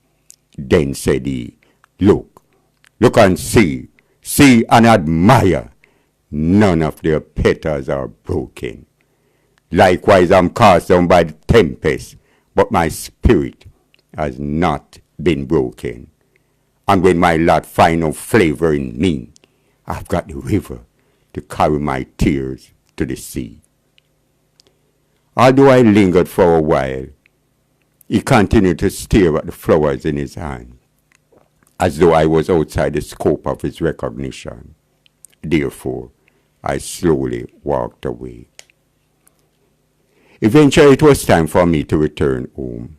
Speaker 2: Then said he, Look and see and admire. None of their petals are broken. Likewise, I'm cast down by the tempest, but my spirit has not been broken. And when my lot find no flavor in me, I've got the river to carry my tears to the sea. Although I lingered for a while, he continued to stare at the flowers in his hand, as though I was outside the scope of his recognition. Therefore, I slowly walked away. Eventually, it was time for me to return home.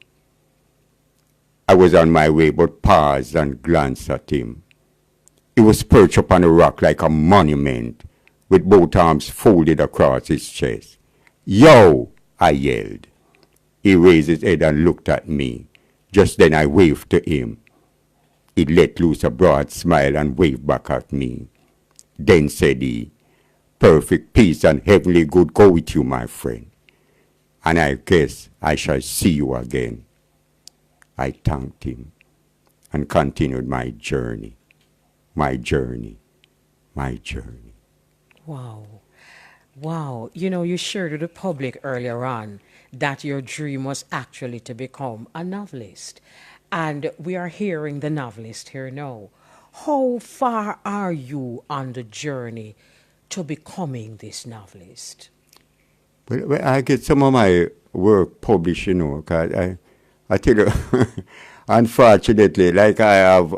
Speaker 2: I was on my way, but paused and glanced at him. He was perched upon a rock like a monument, with both arms folded across his chest. Yo! I yelled. He raised his head and looked at me. Just then I waved to him. He let loose a broad smile and waved back at me. Then said he, Perfect peace and heavenly good go with you, my friend. And I guess I shall see you again. I thanked him and continued my journey. My journey.
Speaker 1: Wow. You know, you shared with the public earlier on that your dream was actually to become a novelist. And we are hearing the novelist here now. How far are you on the journey to becoming this novelist?
Speaker 2: Well, I get some of my work published, because I tell you, unfortunately, like I have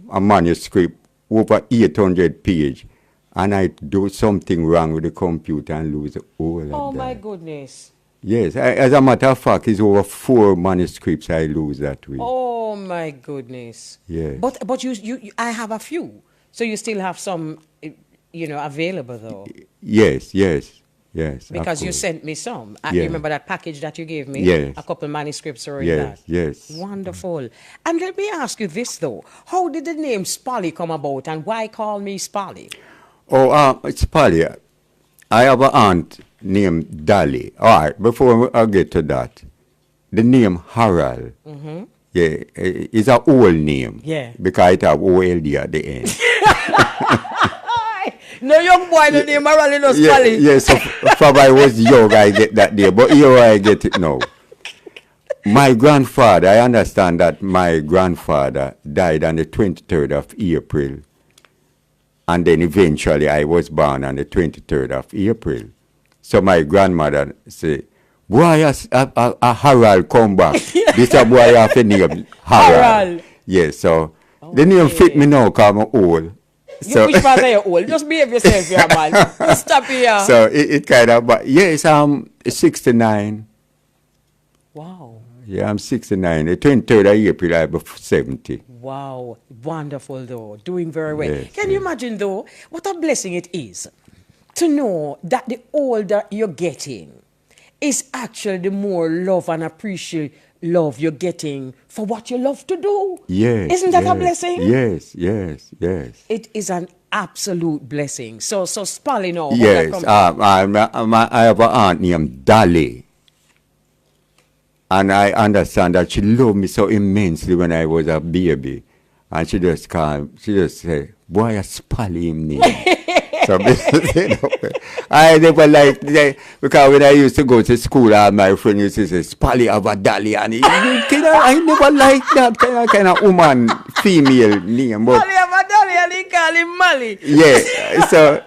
Speaker 2: a manuscript over 800 pages, and I do something wrong with the computer and lose all of that.
Speaker 1: Oh, my goodness.
Speaker 2: Yes, as a matter of fact, it's over 4 manuscripts I lose that way.
Speaker 1: Oh, my goodness.
Speaker 2: Yes.
Speaker 1: But you I have a few. So you still have some, available, though.
Speaker 2: Yes.
Speaker 1: Because you sent me some. You remember that package that you gave me?
Speaker 2: Yes.
Speaker 1: A couple manuscripts are in that.
Speaker 2: Yes.
Speaker 1: Wonderful. And let me ask you this, though. How did the name Spolly come about, and why call me Spolly?
Speaker 2: Oh, it's Spolly. I have an aunt named Dolly. All right, before I get to that, the name Harold, is an old name.
Speaker 1: Yeah.
Speaker 2: Because it have OLD at the end.
Speaker 1: No young boy, the name Harold, no Spolly.
Speaker 2: Yes, so from I was young, I get that name, but here I get it now. My grandfather, I understand that my grandfather died on the 23rd of April. And then eventually I was born on the 23rd of April. So my grandmother said, boy, a Harold come back. This a boy have a name, Harold. Yes, so the name fit me now because I'm old.
Speaker 1: So, which part are you old? Just behave yourself here, man. Just stop here.
Speaker 2: So it kind of, but yes, I'm 69.
Speaker 1: Wow.
Speaker 2: Yeah, I'm 69. The 23rd of April, I'll be 70.
Speaker 1: Wow. Wonderful, though. Doing very well.
Speaker 2: Yes,
Speaker 1: Can you imagine, though, what a blessing it is to know that the older you're getting is actually the more love and appreciate love you're getting for what you love to do.
Speaker 2: Yes.
Speaker 1: Isn't that a blessing?
Speaker 2: Yes.
Speaker 1: It is an absolute blessing. So Spolly now.
Speaker 2: Yes. I have an aunt named Dolly. And I understand that she loved me so immensely when I was a baby. And she just said, boy, a Spolly him name. So, I never liked that, because when I used to go to school, all my friends used to say, Spolly have a Dolly. And I never liked that kind of woman, female name.
Speaker 1: Spolly have a Dolly, and he call him Molly.
Speaker 2: Yeah, so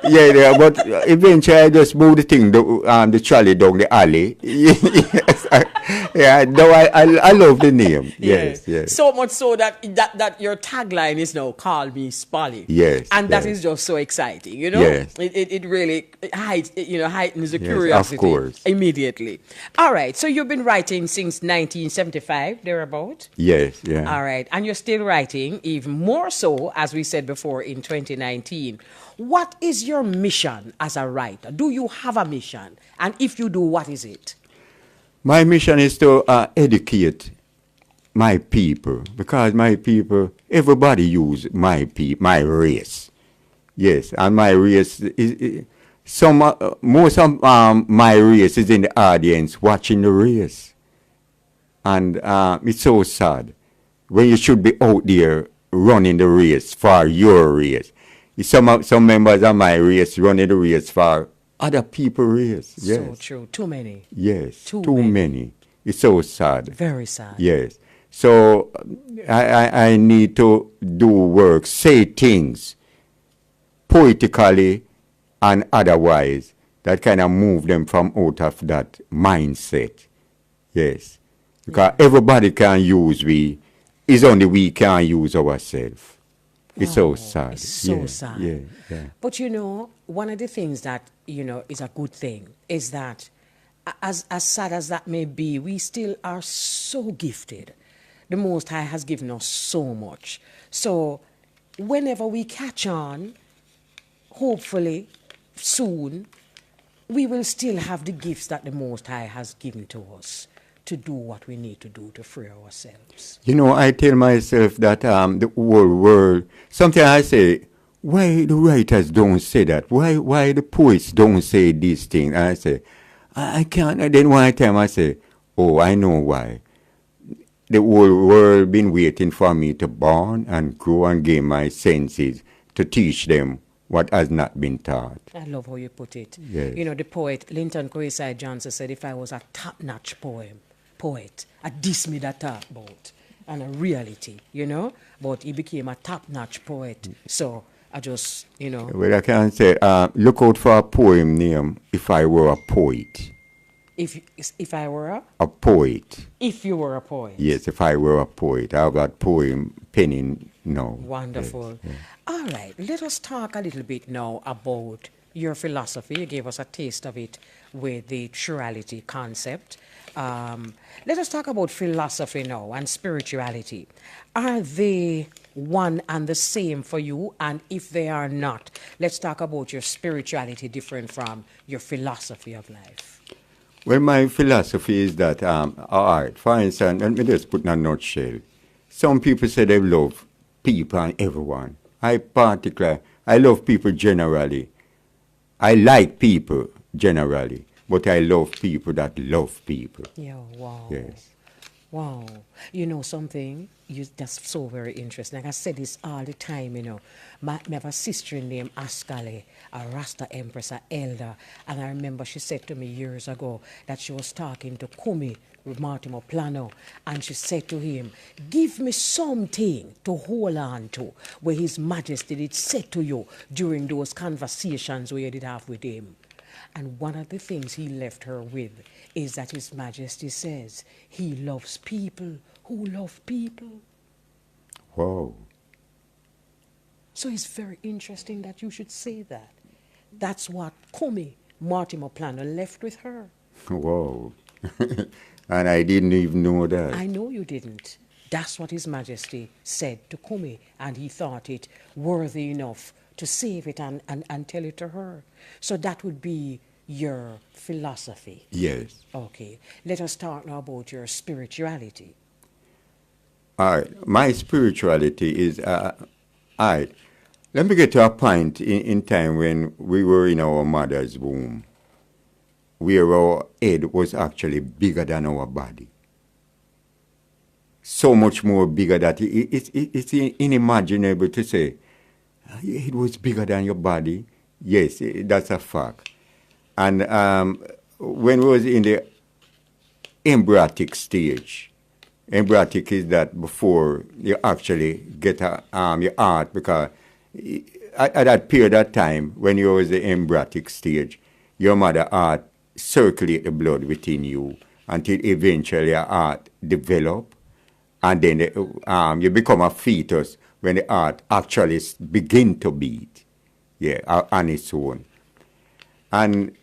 Speaker 2: but eventually I just moved the thing, the trolley down the alley. Yes, I love the name. Yes, yes.
Speaker 1: So much so that your tagline is now "Call Me Spolly."
Speaker 2: Yes,
Speaker 1: and that
Speaker 2: yes.
Speaker 1: is just so exciting.
Speaker 2: Yes.
Speaker 1: It really heightens the
Speaker 2: Yes,
Speaker 1: curiosity
Speaker 2: of course.
Speaker 1: immediately. All right, so you've been writing since 1975, thereabout.
Speaker 2: Yes, yeah.
Speaker 1: All right, and you're still writing, even more so, as we said before, in 2019. What is your mission as a writer? Do you have a mission? And if you do, what is it?
Speaker 2: My mission is to educate my people, because my people, everybody use my race. Yes, and my race is most of my race is in the audience watching the race, and it's so sad when you should be out there running the race for your race. Some members of my race running the race for other people's race. Yes.
Speaker 1: So true. Too many.
Speaker 2: Yes. Too many. It's so sad.
Speaker 1: Very sad.
Speaker 2: Yes. So I need to do work, say things poetically and otherwise that kind of move them from out of that mindset. Yes. Because everybody can use we. It's only we can use ourselves. It's so sad.
Speaker 1: It's so sad.
Speaker 2: Yeah.
Speaker 1: But one of the things that, is a good thing is that as sad as that may be, we still are so gifted. The Most High has given us so much. So whenever we catch on, hopefully soon, we will still have the gifts that the Most High has given to us to do what we need to do to free ourselves.
Speaker 2: I tell myself that the whole world, sometimes I say, why the writers don't say that? Why the poets don't say these things? And I say, I can't. And then one time I say, oh, I know why. The whole world been waiting for me to born and grow and gain my senses to teach them what has not been taught.
Speaker 1: I love how you put it.
Speaker 2: Yes.
Speaker 1: The poet Linton Coinside Johnson said, if I was a top-notch poet, this me that talk about, and a reality, but he became a top-notch poet. So I just,
Speaker 2: Well, I can say, look out for a poem name, If I Were a Poet.
Speaker 1: If I were
Speaker 2: a poet.
Speaker 1: If you were a poet.
Speaker 2: Yes, if I were a poet. I have that poem penning now.
Speaker 1: Wonderful.
Speaker 2: Yes.
Speaker 1: All right, let us talk a little bit now about your philosophy. You gave us a taste of it with the truality concept. Let us talk about philosophy now and spirituality. Are they one and the same for you? And if they are not, let's talk about your spirituality different from your philosophy of life.
Speaker 2: Well, my philosophy is that, all right, for instance, let me just put in a nutshell. Some people say they love people and everyone. I love people generally. I like people generally, but I love people that love people.
Speaker 1: Yeah, wow.
Speaker 2: Yes.
Speaker 1: Wow. You know something? That's so very interesting. Like I said this all the time, I have a sister named Ascali, a Rasta Empress, a elder. And I remember she said to me years ago that she was talking to Kumi with Martimo Plano. And she said to him, give me something to hold on to where His Majesty did say to you during those conversations we did have with him. And one of the things he left her with is that His Majesty says he loves people who love people.
Speaker 2: Wow.
Speaker 1: So it's very interesting that you should say that. That's what Kumi, Mortimer Planner, left with her.
Speaker 2: Wow. And I didn't even know that.
Speaker 1: I know you didn't. That's what His Majesty said to Kumi, and he thought it worthy enough to save it and tell it to her. So that would be your philosophy.
Speaker 2: Yes.
Speaker 1: Okay. Let us talk now about your spirituality.
Speaker 2: All right. My spirituality is, all right. Let me get to a point in time when we were in our mother's womb, where our head was actually bigger than our body. So much more bigger that it's unimaginable to say, it was bigger than your body. Yes, that's a fact. And when we was in the embryotic stage, embryotic is that before you actually get your heart, because at that period of time, when you was the embryonic stage, your mother heart circulate the blood within you until eventually your heart develop, and then you become a fetus when the heart actually begin to beat, on its own. And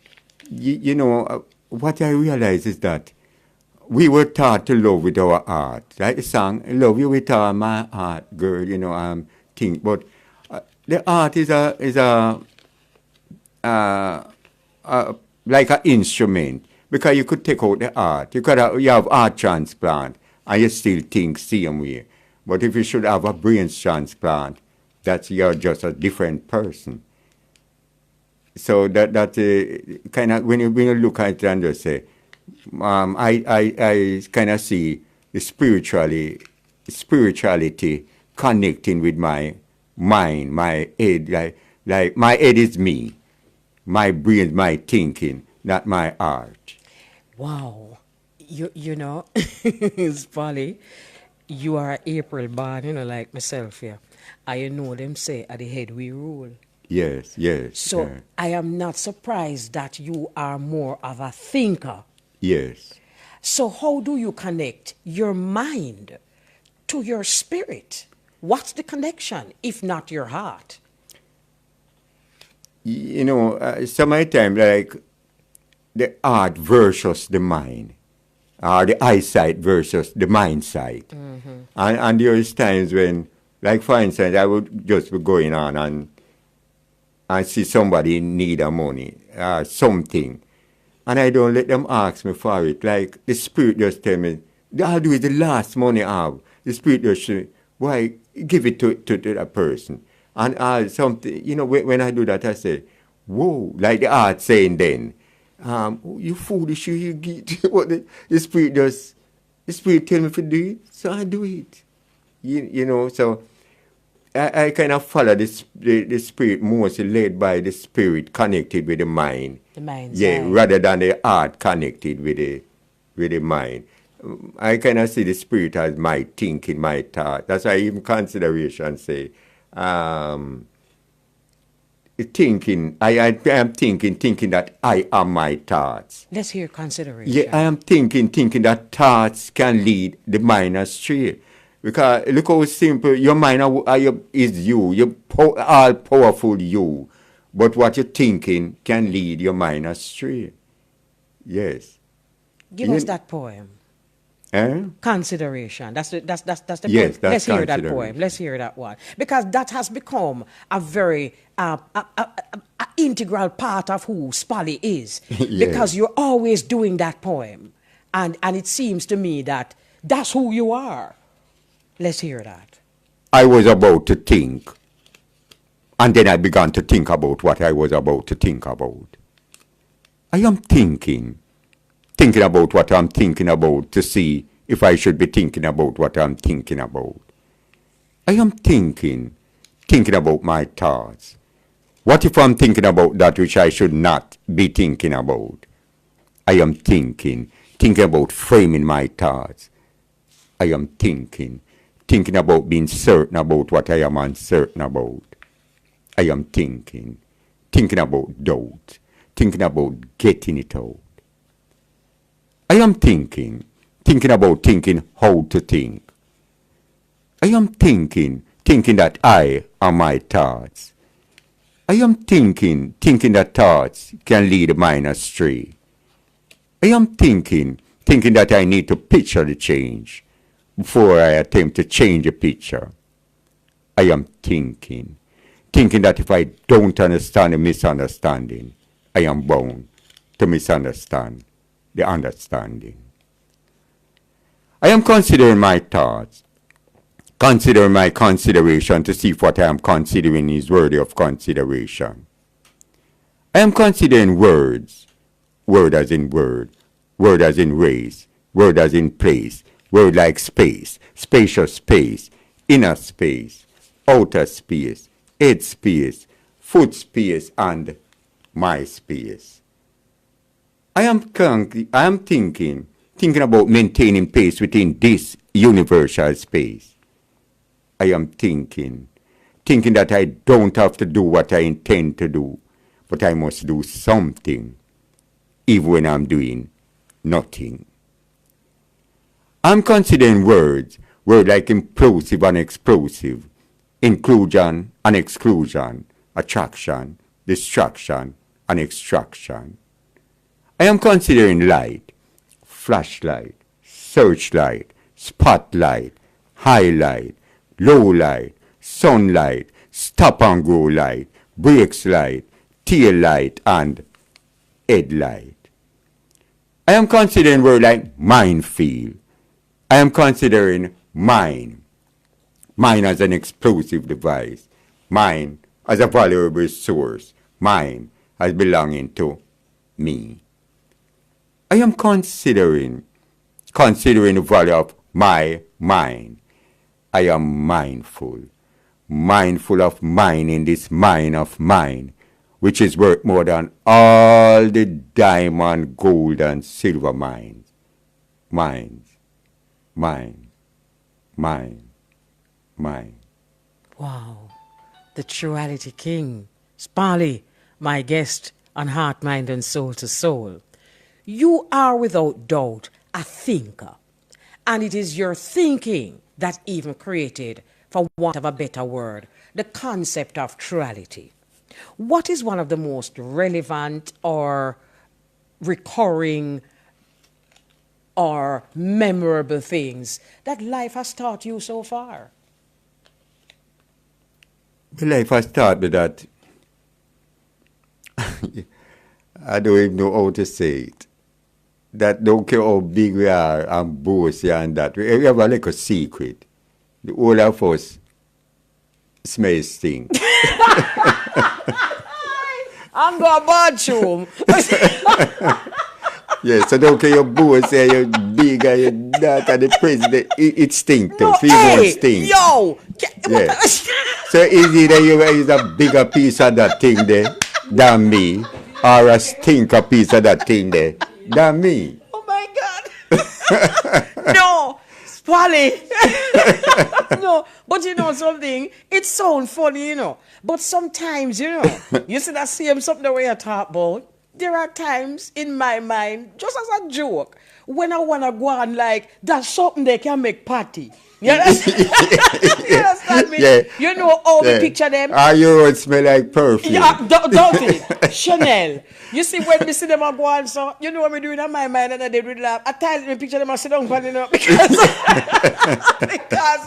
Speaker 2: you know, what I realize is that we were taught to love with our heart. Like the song, love you with all my heart, girl, you know, think. But the heart is like an instrument, because you could take out the heart. You have heart transplant, and you still think same way. But if you should have a brain transplant, you're just a different person. So that kind of, when you look at it and just say, I kind of see the spirituality connecting with my mind, my head. Like my head is me, my brain, my thinking, not my heart.
Speaker 1: Wow. You know, Spolly, you are April born, you know, like myself here. And you know them say, at the head we rule.
Speaker 2: Yes.
Speaker 1: So I am not surprised that you are more of a thinker.
Speaker 2: Yes.
Speaker 1: So how do you connect your mind to your spirit? What's the connection, if not your heart?
Speaker 2: You know, sometimes like the heart versus the mind, or the eyesight versus the mind sight. Mm-hmm. And there is times when, like for instance, I would just be going on and see somebody need a money, something. And I don't let them ask me for it. Like the spirit just tell me, I'll do it the last money I have. The spirit just say, why, give it to that person. And something, you know, when I do that, I say, whoa, like the heart saying then, you foolish, you get what the spirit does. The spirit tell me to do it, so I do it. You know, so I kind of follow the spirit, mostly led by the spirit connected with the mind.
Speaker 1: The mind.
Speaker 2: Yeah, rather than the heart connected with the mind. I kind of see the spirit as my thinking, my thought. That's why even consideration say, thinking, I am thinking that I am my thoughts.
Speaker 1: Let's hear consideration.
Speaker 2: Yeah, I am thinking that thoughts can lead the mind astray. Because look how simple, your mind is you, you're all powerful you. But what you're thinking can lead your mind astray. Yes.
Speaker 1: Give us that poem. Consideration. That's the
Speaker 2: yes,
Speaker 1: poem. Let's hear that poem. Let's hear that one. Because that has become a very integral part of who Spolly is. Yes. Because you're always doing that poem. And it seems to me that that's who you are. Let's hear that.
Speaker 2: I was about to think. And then I began to think about what I was about to think about. I am thinking about what I'm thinking about to see if I should be thinking about what I'm thinking about. I am thinking about my thoughts. What if I'm thinking about that which I should not be thinking about? I am thinking about framing my thoughts. I am thinking about being certain about what I am uncertain about. I am thinking about doubt, thinking about getting it out. I am thinking about thinking how to think. I am thinking that I am my thoughts. I am thinking that thoughts can lead the mind astray. I am thinking that I need to picture the change before I attempt to change the picture. I am thinking that if I don't understand the misunderstanding, I am bound to misunderstand the understanding. I am considering my thoughts, considering my consideration to see if what I am considering is worthy of consideration. I am considering words, word as in word, word as in race, word as in place, word like space, spacious space, inner space, outer space, head space, foot space, and my space. I am thinking about maintaining pace within this universal space. I am thinking thinking that I don't have to do what I intend to do, but I must do something, even when I'm doing nothing. I'm considering words like implosive and explosive, inclusion and exclusion, attraction, distraction, and extraction. I am considering light, flashlight, searchlight, spotlight, highlight, low light, sunlight, stop and go light, brakes light, tail light, and headlight. I am considering word like minefield. I am considering mine as an explosive device, mine as a valuable source, mine as belonging to me. I am considering the value of my mind. I am mindful of mine in this mine of mine, which is worth more than all the diamond, gold, and silver mines. Mine.
Speaker 1: Wow. The Truality King, Spolly, my guest on Heart, Mind, and Soul to Soul. You are without doubt a thinker, and it is your thinking that even created, for want of a better word, the concept of truality. What is one of the most relevant or recurring or memorable things that life has taught you so far?
Speaker 2: Life has taught me that I don't even know how to say it. That don't care how big we are and bossy and that. We have a little secret. The whole of us smell stink.
Speaker 1: I'm going to bathroom.
Speaker 2: Yeah, so don't care your boss, you're big and you're that and the president, it stinks too.
Speaker 1: No,
Speaker 2: Female
Speaker 1: hey,
Speaker 2: stink.
Speaker 1: yo!
Speaker 2: Yeah. So is either you is a bigger piece of that thing there than me, or a stinker piece of that thing there than me.
Speaker 1: Oh my God. No, Spolly. No, but you know something? It sounds funny, you know. But sometimes, you know, you see that same something the way you talk about. There are times in my mind, just as a joke, when I want to go on like, that's something they can make party. You understand? You understand me?
Speaker 2: Yeah.
Speaker 1: You know how we picture them?
Speaker 2: You would smell like perfume.
Speaker 1: Yeah, don't it? Chanel. You see, when we see them go on, so, you know what we do in my mind, and I did really laugh. I tell them, picture them, I sit down, you know, because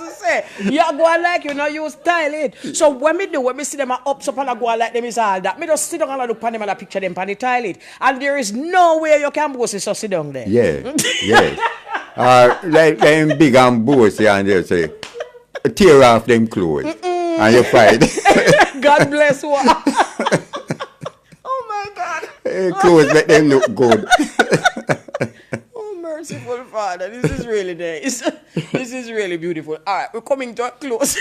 Speaker 1: you say, you go on like, you know, you style it. So when we see them up and I go on like them is all that. Me just sit down and look at them and I picture them and I tile it. And there is no way you can boast it, so sit down there.
Speaker 2: Yeah, yes. Like them big and bossy and they say, tear off them clothes. And you fight.
Speaker 1: God bless what? Oh my God.
Speaker 2: Clothes make them look good.
Speaker 1: Oh, merciful Father. This is really nice. This is really beautiful. All right, we're coming to a close.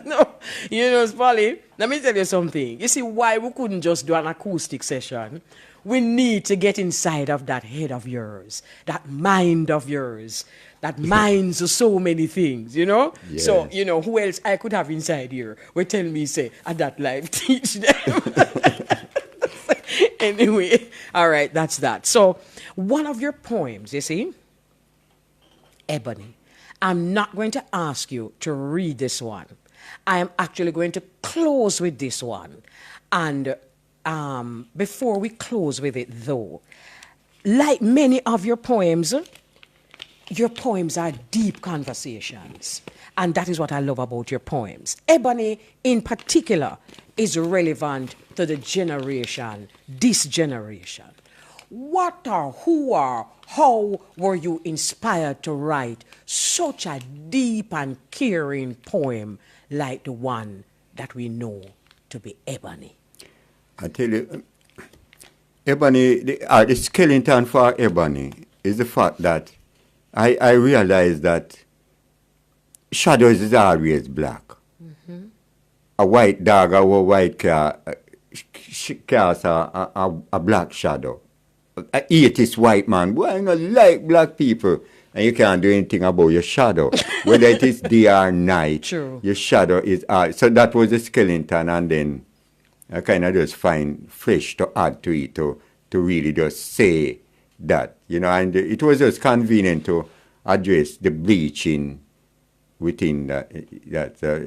Speaker 1: No, you know, Spolly, let me tell you something. You see why we couldn't just do an acoustic session? We need to get inside of that head of yours, that mind of yours, that minds so many things, you know?
Speaker 2: Yes.
Speaker 1: So, you know, who else I could have inside here will tell me, say, at that life, teach them. Anyway, all right, that's that. So, one of your poems, you see, Ebony, I'm not going to ask you to read this one. I am actually going to close with this one. And before we close with it, though, like many of your poems are deep conversations. And that is what I love about your poems. Ebony, in particular, is relevant to the generation, this generation. What or who or how were you inspired to write such a deep and caring poem like the one that we know to be Ebony?
Speaker 2: I tell you, Ebony, the skeleton for Ebony is the fact that I realize that shadows is always black. Mm-hmm. A white dog or a white car casts a black shadow. A 80s white man, boy, I don't like black people. and you can't do anything about your shadow. Whether it is day or night,
Speaker 1: True.
Speaker 2: your shadow is so that was the skeleton, and then I kind of just find flesh to add to it to really just say that, you know, and it was just convenient to address the bleaching within that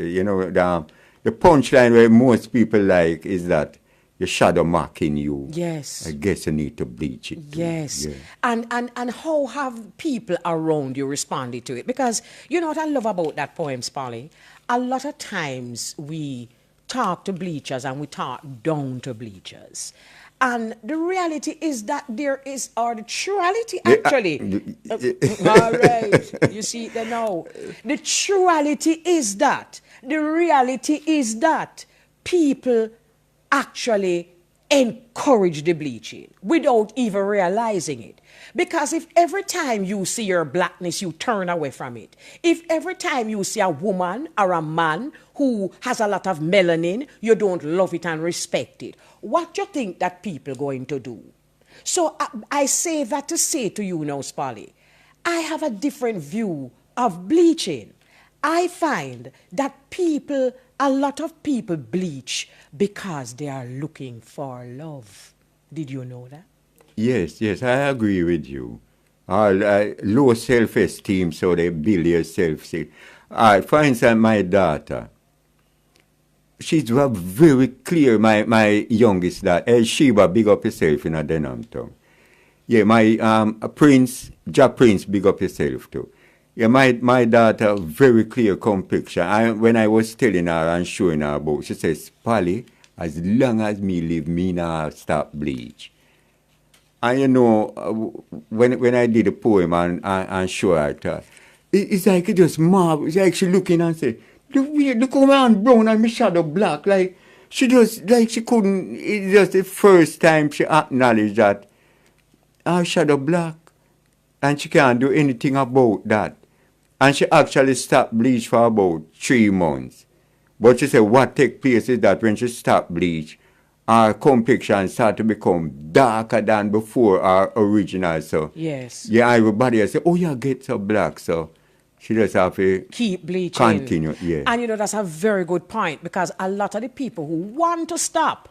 Speaker 2: you know, the punchline where most people like is that your shadow marking you.
Speaker 1: Yes.
Speaker 2: I guess you need to bleach it.
Speaker 1: Yes.
Speaker 2: Yeah.
Speaker 1: And how have people around you responded to it? Because you know what I love about that poem, Spolly? A lot of times we talk to bleachers and we talk down to bleachers. And the reality is that there is, or the truality actually. All right. You see it now. The truality is that, the reality is that people actually encourage the bleaching without even realizing it. Because if every time you see your blackness, you turn away from it. If every time you see a woman or a man who has a lot of melanin, you don't love it and respect it, what do you think that people are going to do? So I say that to say to you now, Spolly, I have a different view of bleaching. I find that a lot of people bleach because they are looking for love. Did you know that?
Speaker 2: Yes, I agree with you. Low self-esteem, so they build your self-esteem. For instance, my daughter, she's very clear, my youngest daughter, Sheba, big up yourself in a Denham town. Yeah, my Prince, big up yourself too. Yeah, my daughter, very clear complexion. When I was telling her and showing her about, she says, Spolly, as long as me live, me now stop bleach. And you know, when I did the poem and show her to her, it's like it just marvel. It's like she looking and say, look how my hand brown and my shadow black. Like she just, like she couldn't, it's just the first time she acknowledged that her shadow black. And she can't do anything about that. And she actually stopped bleach for about 3 months. But she said what take place is that when she stopped bleach, her complexion started to become darker than before her original. So
Speaker 1: yes.
Speaker 2: Yeah, everybody will say, oh, you get so black. So she just have to
Speaker 1: keep bleaching.
Speaker 2: Continue, yeah.
Speaker 1: And you know, that's a very good point, because a lot of the people who want to stop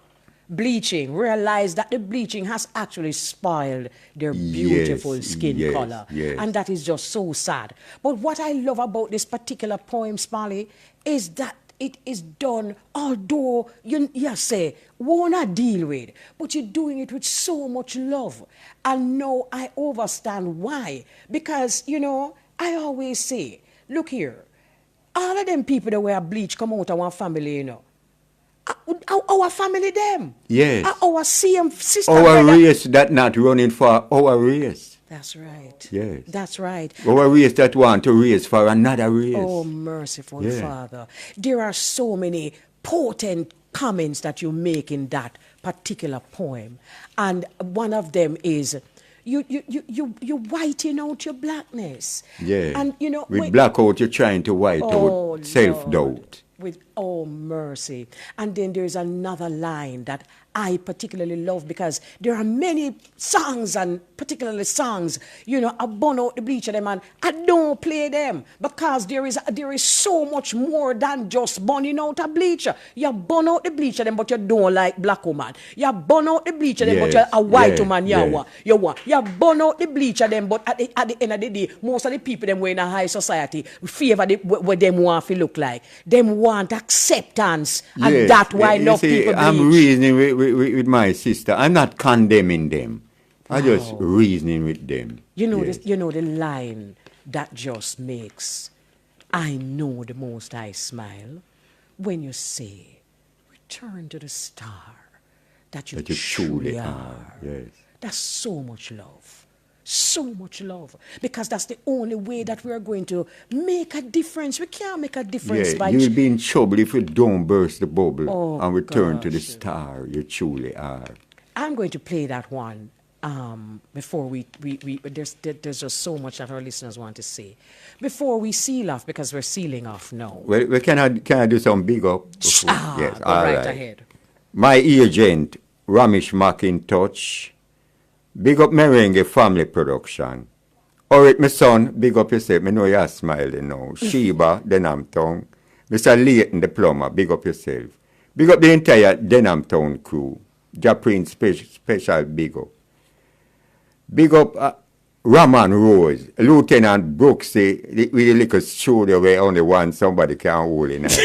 Speaker 1: bleaching realize that the bleaching has actually spoiled their beautiful skin color.
Speaker 2: Yes.
Speaker 1: And that is just so sad. But what I love about this particular poem, Spolly, is that it is done, although you say, wanna deal with, but you're doing it with so much love. And now I understand why. Because, you know, I always say, look here, all of them people that wear bleach come out of our family, you know. Our family, them.
Speaker 2: Yes.
Speaker 1: Our same sister.
Speaker 2: Our race that not running for our race.
Speaker 1: That's right.
Speaker 2: Yes.
Speaker 1: That's right.
Speaker 2: Our race that want to race for another race.
Speaker 1: Oh, merciful Father. There are so many potent comments that you make in that particular poem. And one of them is, you whiten out your blackness.
Speaker 2: Yeah.
Speaker 1: And you know,
Speaker 2: with blackout, you're trying to white out self-doubt.
Speaker 1: With mercy. And then there's another line that I particularly love, because there are many songs, and particularly songs, you know, I burn out the bleach of them and I don't play them, because there is so much more than just burning out a bleacher. You burn out the bleach of them, but you don't like black woman. You burn out the bleach of them, but you're a white woman. You burn out the bleach of them, but at the end of the day, most of the people them were in a high society favor what them want to look like. Them want acceptance, and that's why enough people bleach.
Speaker 2: I'm reasoning with my sister. I'm not condemning them. I'm just reasoning with them.
Speaker 1: You know this. You know the line that just makes I know the Most High smile when you say, "Return to the star that you truly are."
Speaker 2: Yes.
Speaker 1: That's so much love. So much love, because that's the only way that we are going to make a difference. We can't make a difference by...
Speaker 2: You'll be in trouble if you don't burst the bubble and return to the star you truly are.
Speaker 1: I'm going to play that one before we there's just so much that our listeners want to say. Before we seal off, because we're sealing off now.
Speaker 2: Well, can I do some big up?
Speaker 1: Yes,
Speaker 2: all
Speaker 1: right ahead.
Speaker 2: My agent, Ramesh McIntosh, big up Merengue Family Production, Alright, my son, big up yourself. Me know you're smiling now. Sheba, Denham Town. Mr. Leighton, the plumber, big up yourself. Big up the entire Denham Town crew. Japrin special big up. Big up Raman Rose, Lieutenant Brooksy, with the little studio where only one somebody can hold in it.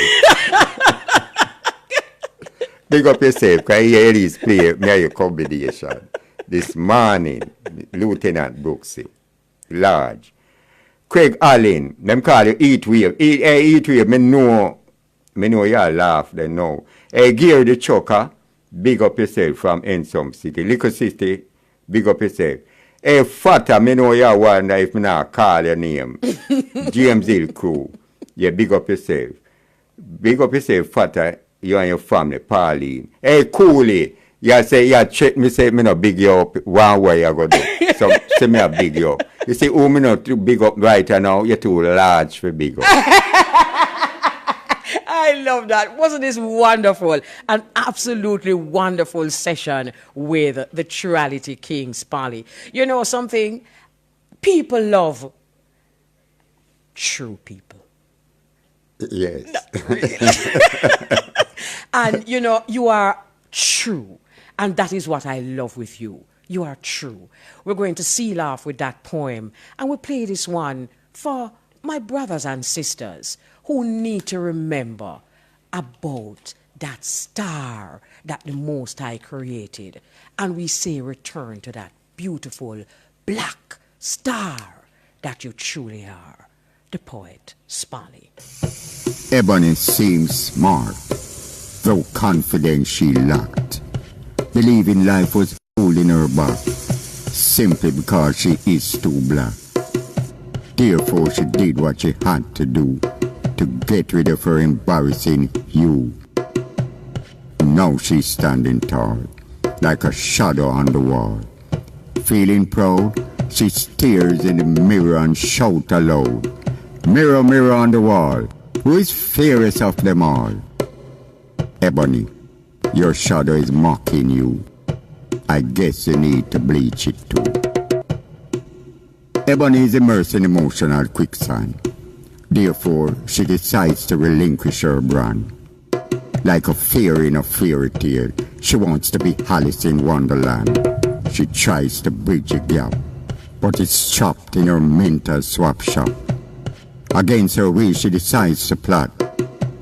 Speaker 2: Big up yourself, because you hear Elise play my combination. This morning, Lieutenant Brooksy, large. Craig Allen, them call you Eat Wave. Eat Wave, me know y'all laugh, they know. Hey, Gary the Choker, big up yourself from Ensom City. Little City, big up yourself. Hey, Fata, me know you wonder if me not call your name. James Hill crew. Yeah, big up yourself. Big up yourself, Fata, you and your family, Pauline. Hey, Cooley, you say, you check me, say, me no big you up one way you go do. So, say me a big you up. You see, who me not too big up right now, you're too large for big up.
Speaker 1: I love that. Wasn't this wonderful? An absolutely wonderful session with the Truality King, Spolly. You know something? People love true people.
Speaker 2: Yes.
Speaker 1: And, you know, you are true. And that is what I love with you. You are true. We're going to seal off with that poem. And we'll play this one for my brothers and sisters who need to remember about that star that the Most High created. And we say return to that beautiful black star that you truly are. The poet, Spolly.
Speaker 4: Ebony seems smart, though confidence she lacked. Believing life was holding her back, simply because she is too black. Therefore she did what she had to do to get rid of her embarrassing hue. Now she's standing tall, like a shadow on the wall. Feeling proud, she stares in the mirror and shouts aloud, "Mirror, mirror on the wall, who is fairest of them all?" Ebony, your shadow is mocking you. I guess you need to bleach it too. Ebony is immersed in emotional quicksand. Therefore, she decides to relinquish her brand. Like a fairy in a fairy tale, she wants to be Alice in Wonderland. She tries to bridge a gap, but it's chopped in her mental swap shop. Against her will, she decides to plot,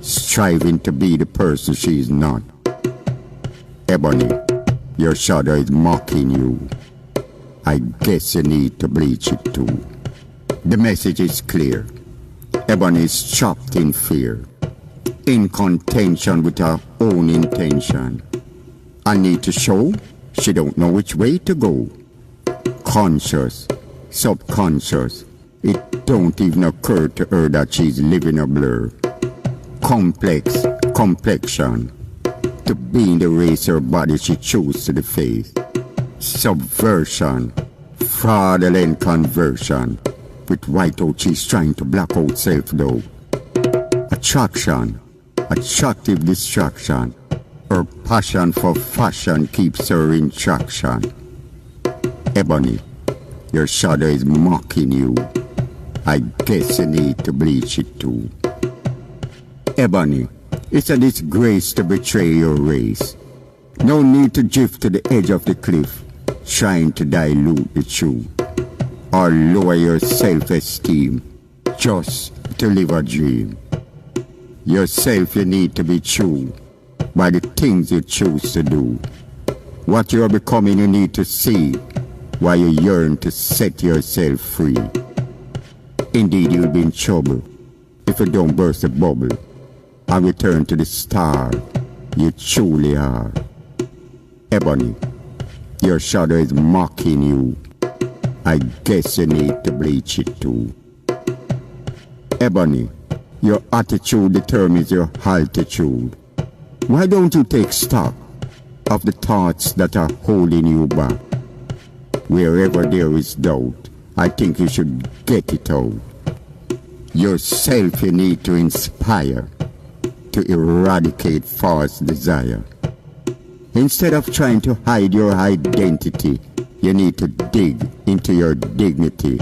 Speaker 4: striving to be the person she is not. Ebony, your shadow is mocking you. I guess you need to bleach it too. The message is clear. Ebony is trapped in fear, in contention with her own intention. I need to show she don't know which way to go. Conscious, subconscious, it don't even occur to her that she's living a blur. Complex complexion, to be in the race her body she chooses to the face. Subversion, fraudulent conversion, with whiteout she's trying to block out self-doubt. Attraction, attractive distraction, her passion for fashion keeps her in traction. Ebony, your shadow is mocking you. I guess you need to bleach it too. Ebony, it's a disgrace to betray your race. No need to drift to the edge of the cliff, trying to dilute the truth, or lower your self-esteem, just to live a dream. Yourself you need to be true, by the things you choose to do. What you are becoming you need to see, while you yearn to set yourself free. Indeed you'll be in trouble, if you don't burst the bubble, and return to the star you truly are. Ebony, your shadow is mocking you. I guess you need to bleach it too. Ebony, your attitude determines your altitude. Why don't you take stock of the thoughts that are holding you back? Wherever there is doubt, I think you should get it out. Yourself you need to inspire, to eradicate false desire. Instead of trying to hide your identity, you need to dig into your dignity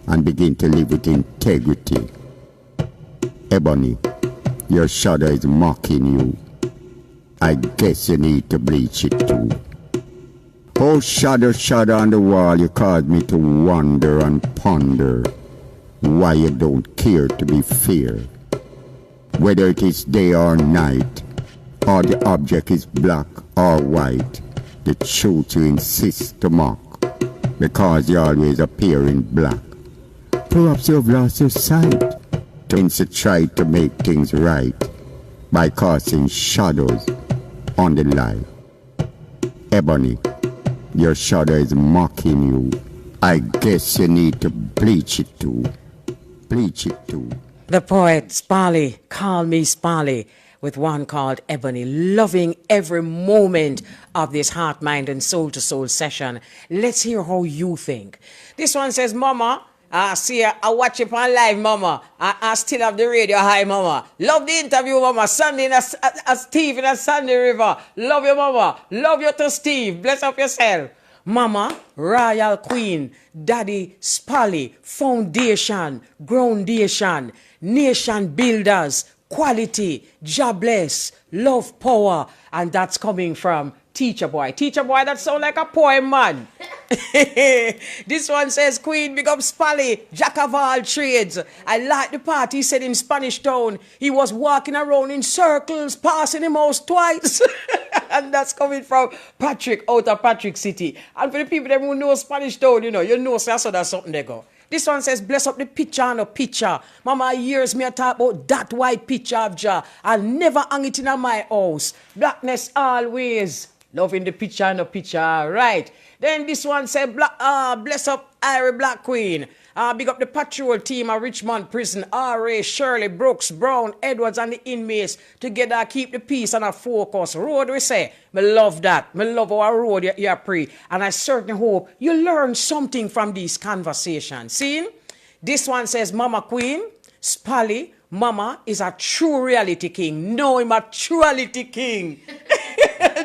Speaker 4: and begin to live with integrity. Ebony, your shadow is mocking you. I guess you need to bleach it too. Oh, shadow, shadow on the wall, you caused me to wonder and ponder why you don't care to be fair. Whether it is day or night, or the object is black or white, the truth you insist to mock, because you always appear in black. Perhaps you have lost your sight, since you tried to make things right by casting shadows on the light. Ebony, your shadow is mocking you. I guess you need to bleach it too. Bleach it too.
Speaker 1: The poet Spolly, call me Spolly, with one called Ebony, loving every moment of this heart, mind, and soul to soul session. Let's hear how you think. This one says, Mama, I watch it on live, Mama. I still have the radio high, Mama. Love the interview, Mama. Sunday Steve in a Sunday River. Love you, Mama. Love you to Steve. Bless up yourself. Mama, Royal Queen, Daddy Spolly, Foundation, Groundation, Nation Builders, Quality, Jobless, Love Power, and that's coming from Teacher Boy. Teacher Boy, that sounds like a poem, man. This one says, Queen, big up Spolly, Jack of all trades. I like the part he said in Spanish Town. He was walking around in circles, passing him house twice. And that's coming from Patrick, out of Patrick City. And for the people that who know Spanish Town, you know, so that's something they go. This one says, bless up the picture and the picture. Mama hears me talk about that white picture of Jah. I'll never hang it in my house. Blackness always. Loving the picture and the picture. All right. Then this one said, bless up IRIE Black Queen. Big up the patrol team of Richmond Prison. R.A., Shirley, Brooks, Brown, Edwards, and the inmates. Together keep the peace and a focus. Road, we say. Me love that. Me love our road you pray. And I certainly hope you learn something from these conversations. See? This one says, Mama Queen, Spolly, Mama is a true reality king. No, I'm a truality king.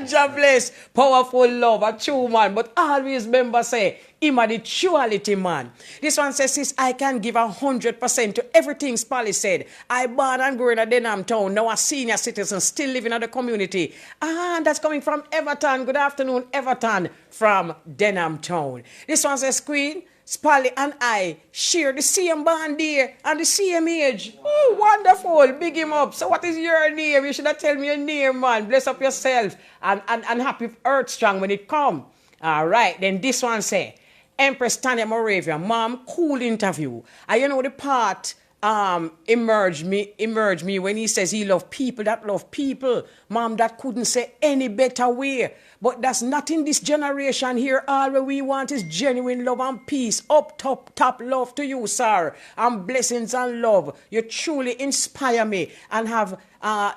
Speaker 1: Jobless, powerful love, a true man. But always remember say, him a the truality man. This one says, sis, I can give 100% to everything Spolly said. I born and grew in a Denham town. Now a senior citizen still living in the community. And that's coming from Everton. Good afternoon, Everton from Denham town. This one says, Queen, Spolly and I share the same bond there and the same age. Oh, wonderful. Big him up. So what is your name? You should have tell me your name, man. Bless up yourself and happy Earth Strong when it come. All right. Then this one say, Empress Tanya Moravia, Mom, cool interview. And you know the part emerged me when he says he love people that love people. Mom, that couldn't say any better way. But that's not in this generation here. All we want is genuine love and peace. Up top love to you, sir. And blessings and love. You truly inspire me and have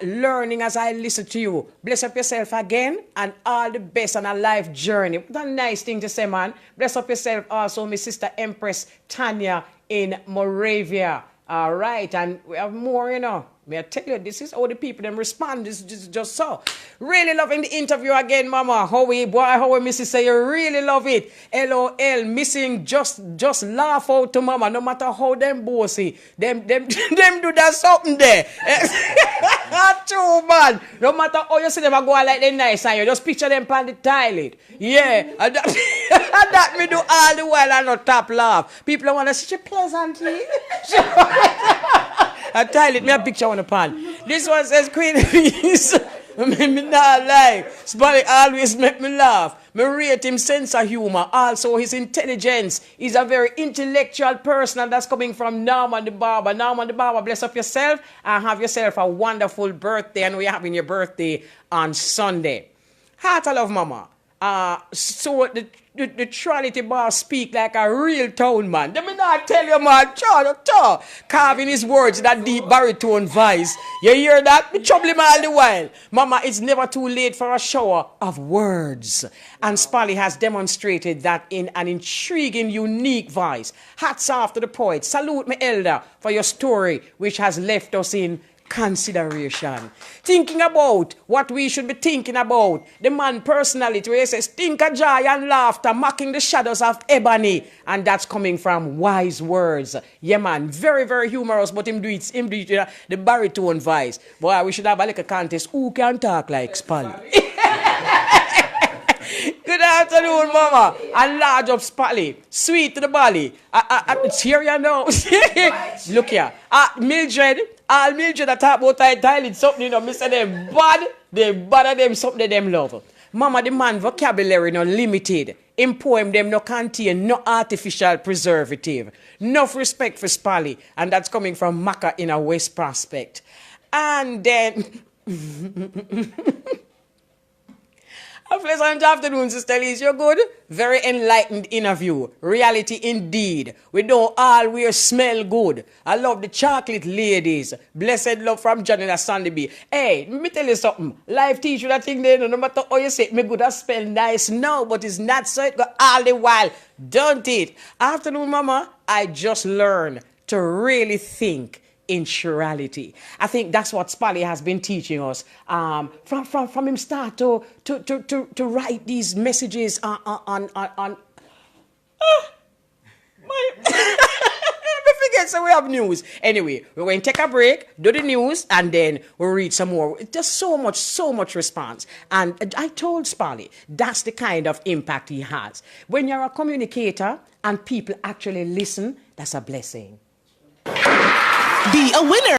Speaker 1: learning as I listen to you. Bless up yourself again and all the best on a life journey. What a nice thing to say, man. Bless up yourself also, my sister Empress Tanya in Moravia. All right, and we have more, you know. May I tell you, this is how the people them respond. This is just so. Really loving the interview again, Mama. How we Mrs. say you really love it. LOL, missing just laugh out to Mama. No matter how them bossy, them do that something there. True, man. No matter how you see them go like they nice and you just picture them on the toilet. Yeah, and that me do all the while and not top laugh. People want to see you pleasantly. I toilet me a picture on the pan. This one says, Queen Elise, me not lie. Spolly always make me laugh. Me rate him sense of humor. Also his intelligence. He's a very intellectual person, and that's coming from Norman the Barber. Norman the Barber, bless up yourself and have yourself a wonderful birthday. And we're having your birthday on Sunday. Heart of love, Mama. So the Trinity bar speak like a real town man. Let me not tell you, man. Carving his words that deep baritone voice. You hear that? Me trouble him all the while. Mama, it's never too late for a shower of words. And Spolly has demonstrated that in an intriguing, unique voice. Hats off to the poet. Salute me, elder, for your story, which has left us in consideration. Thinking about what we should be thinking about. The man personality where he says, think of joy and laughter, mocking the shadows of ebony. And that's coming from wise words. Yeah, man. Very, very humorous, but him do it the baritone voice. Boy, we should have a little contest. Who can talk like Spolly? Good afternoon, Mama. And large up Spolly. Sweet to the belly. It's here you know. Look here. Mildred. All Mildred that talk about tiling something, you know, me say them bad. They bother them something them love. Mama, the man vocabulary no limited. In poem them no contain no artificial preservative. Enough respect for Spolly. And that's coming from Maka in a West Prospect. And then... A pleasant afternoon, Sister Elise. You're good? Very enlightened interview. Reality indeed. We don't always smell good. I love the chocolate ladies. Blessed love from Johnny and Sandy B. Hey, let me tell you something. Life teach you that thing there. No matter how you say it, me good I spell nice now, but it's not so it go all the while. Don't it? Afternoon, Mama. I just learned to really think in surality. I think that's what Spolly has been teaching us from him start to write these messages on my forget, so we have news. Anyway, we're going to take a break, do the news, and then we'll read some more. There's so much response. And I told Spolly, that's the kind of impact he has. When you're a communicator and people actually listen, that's a blessing.
Speaker 5: Be a winner.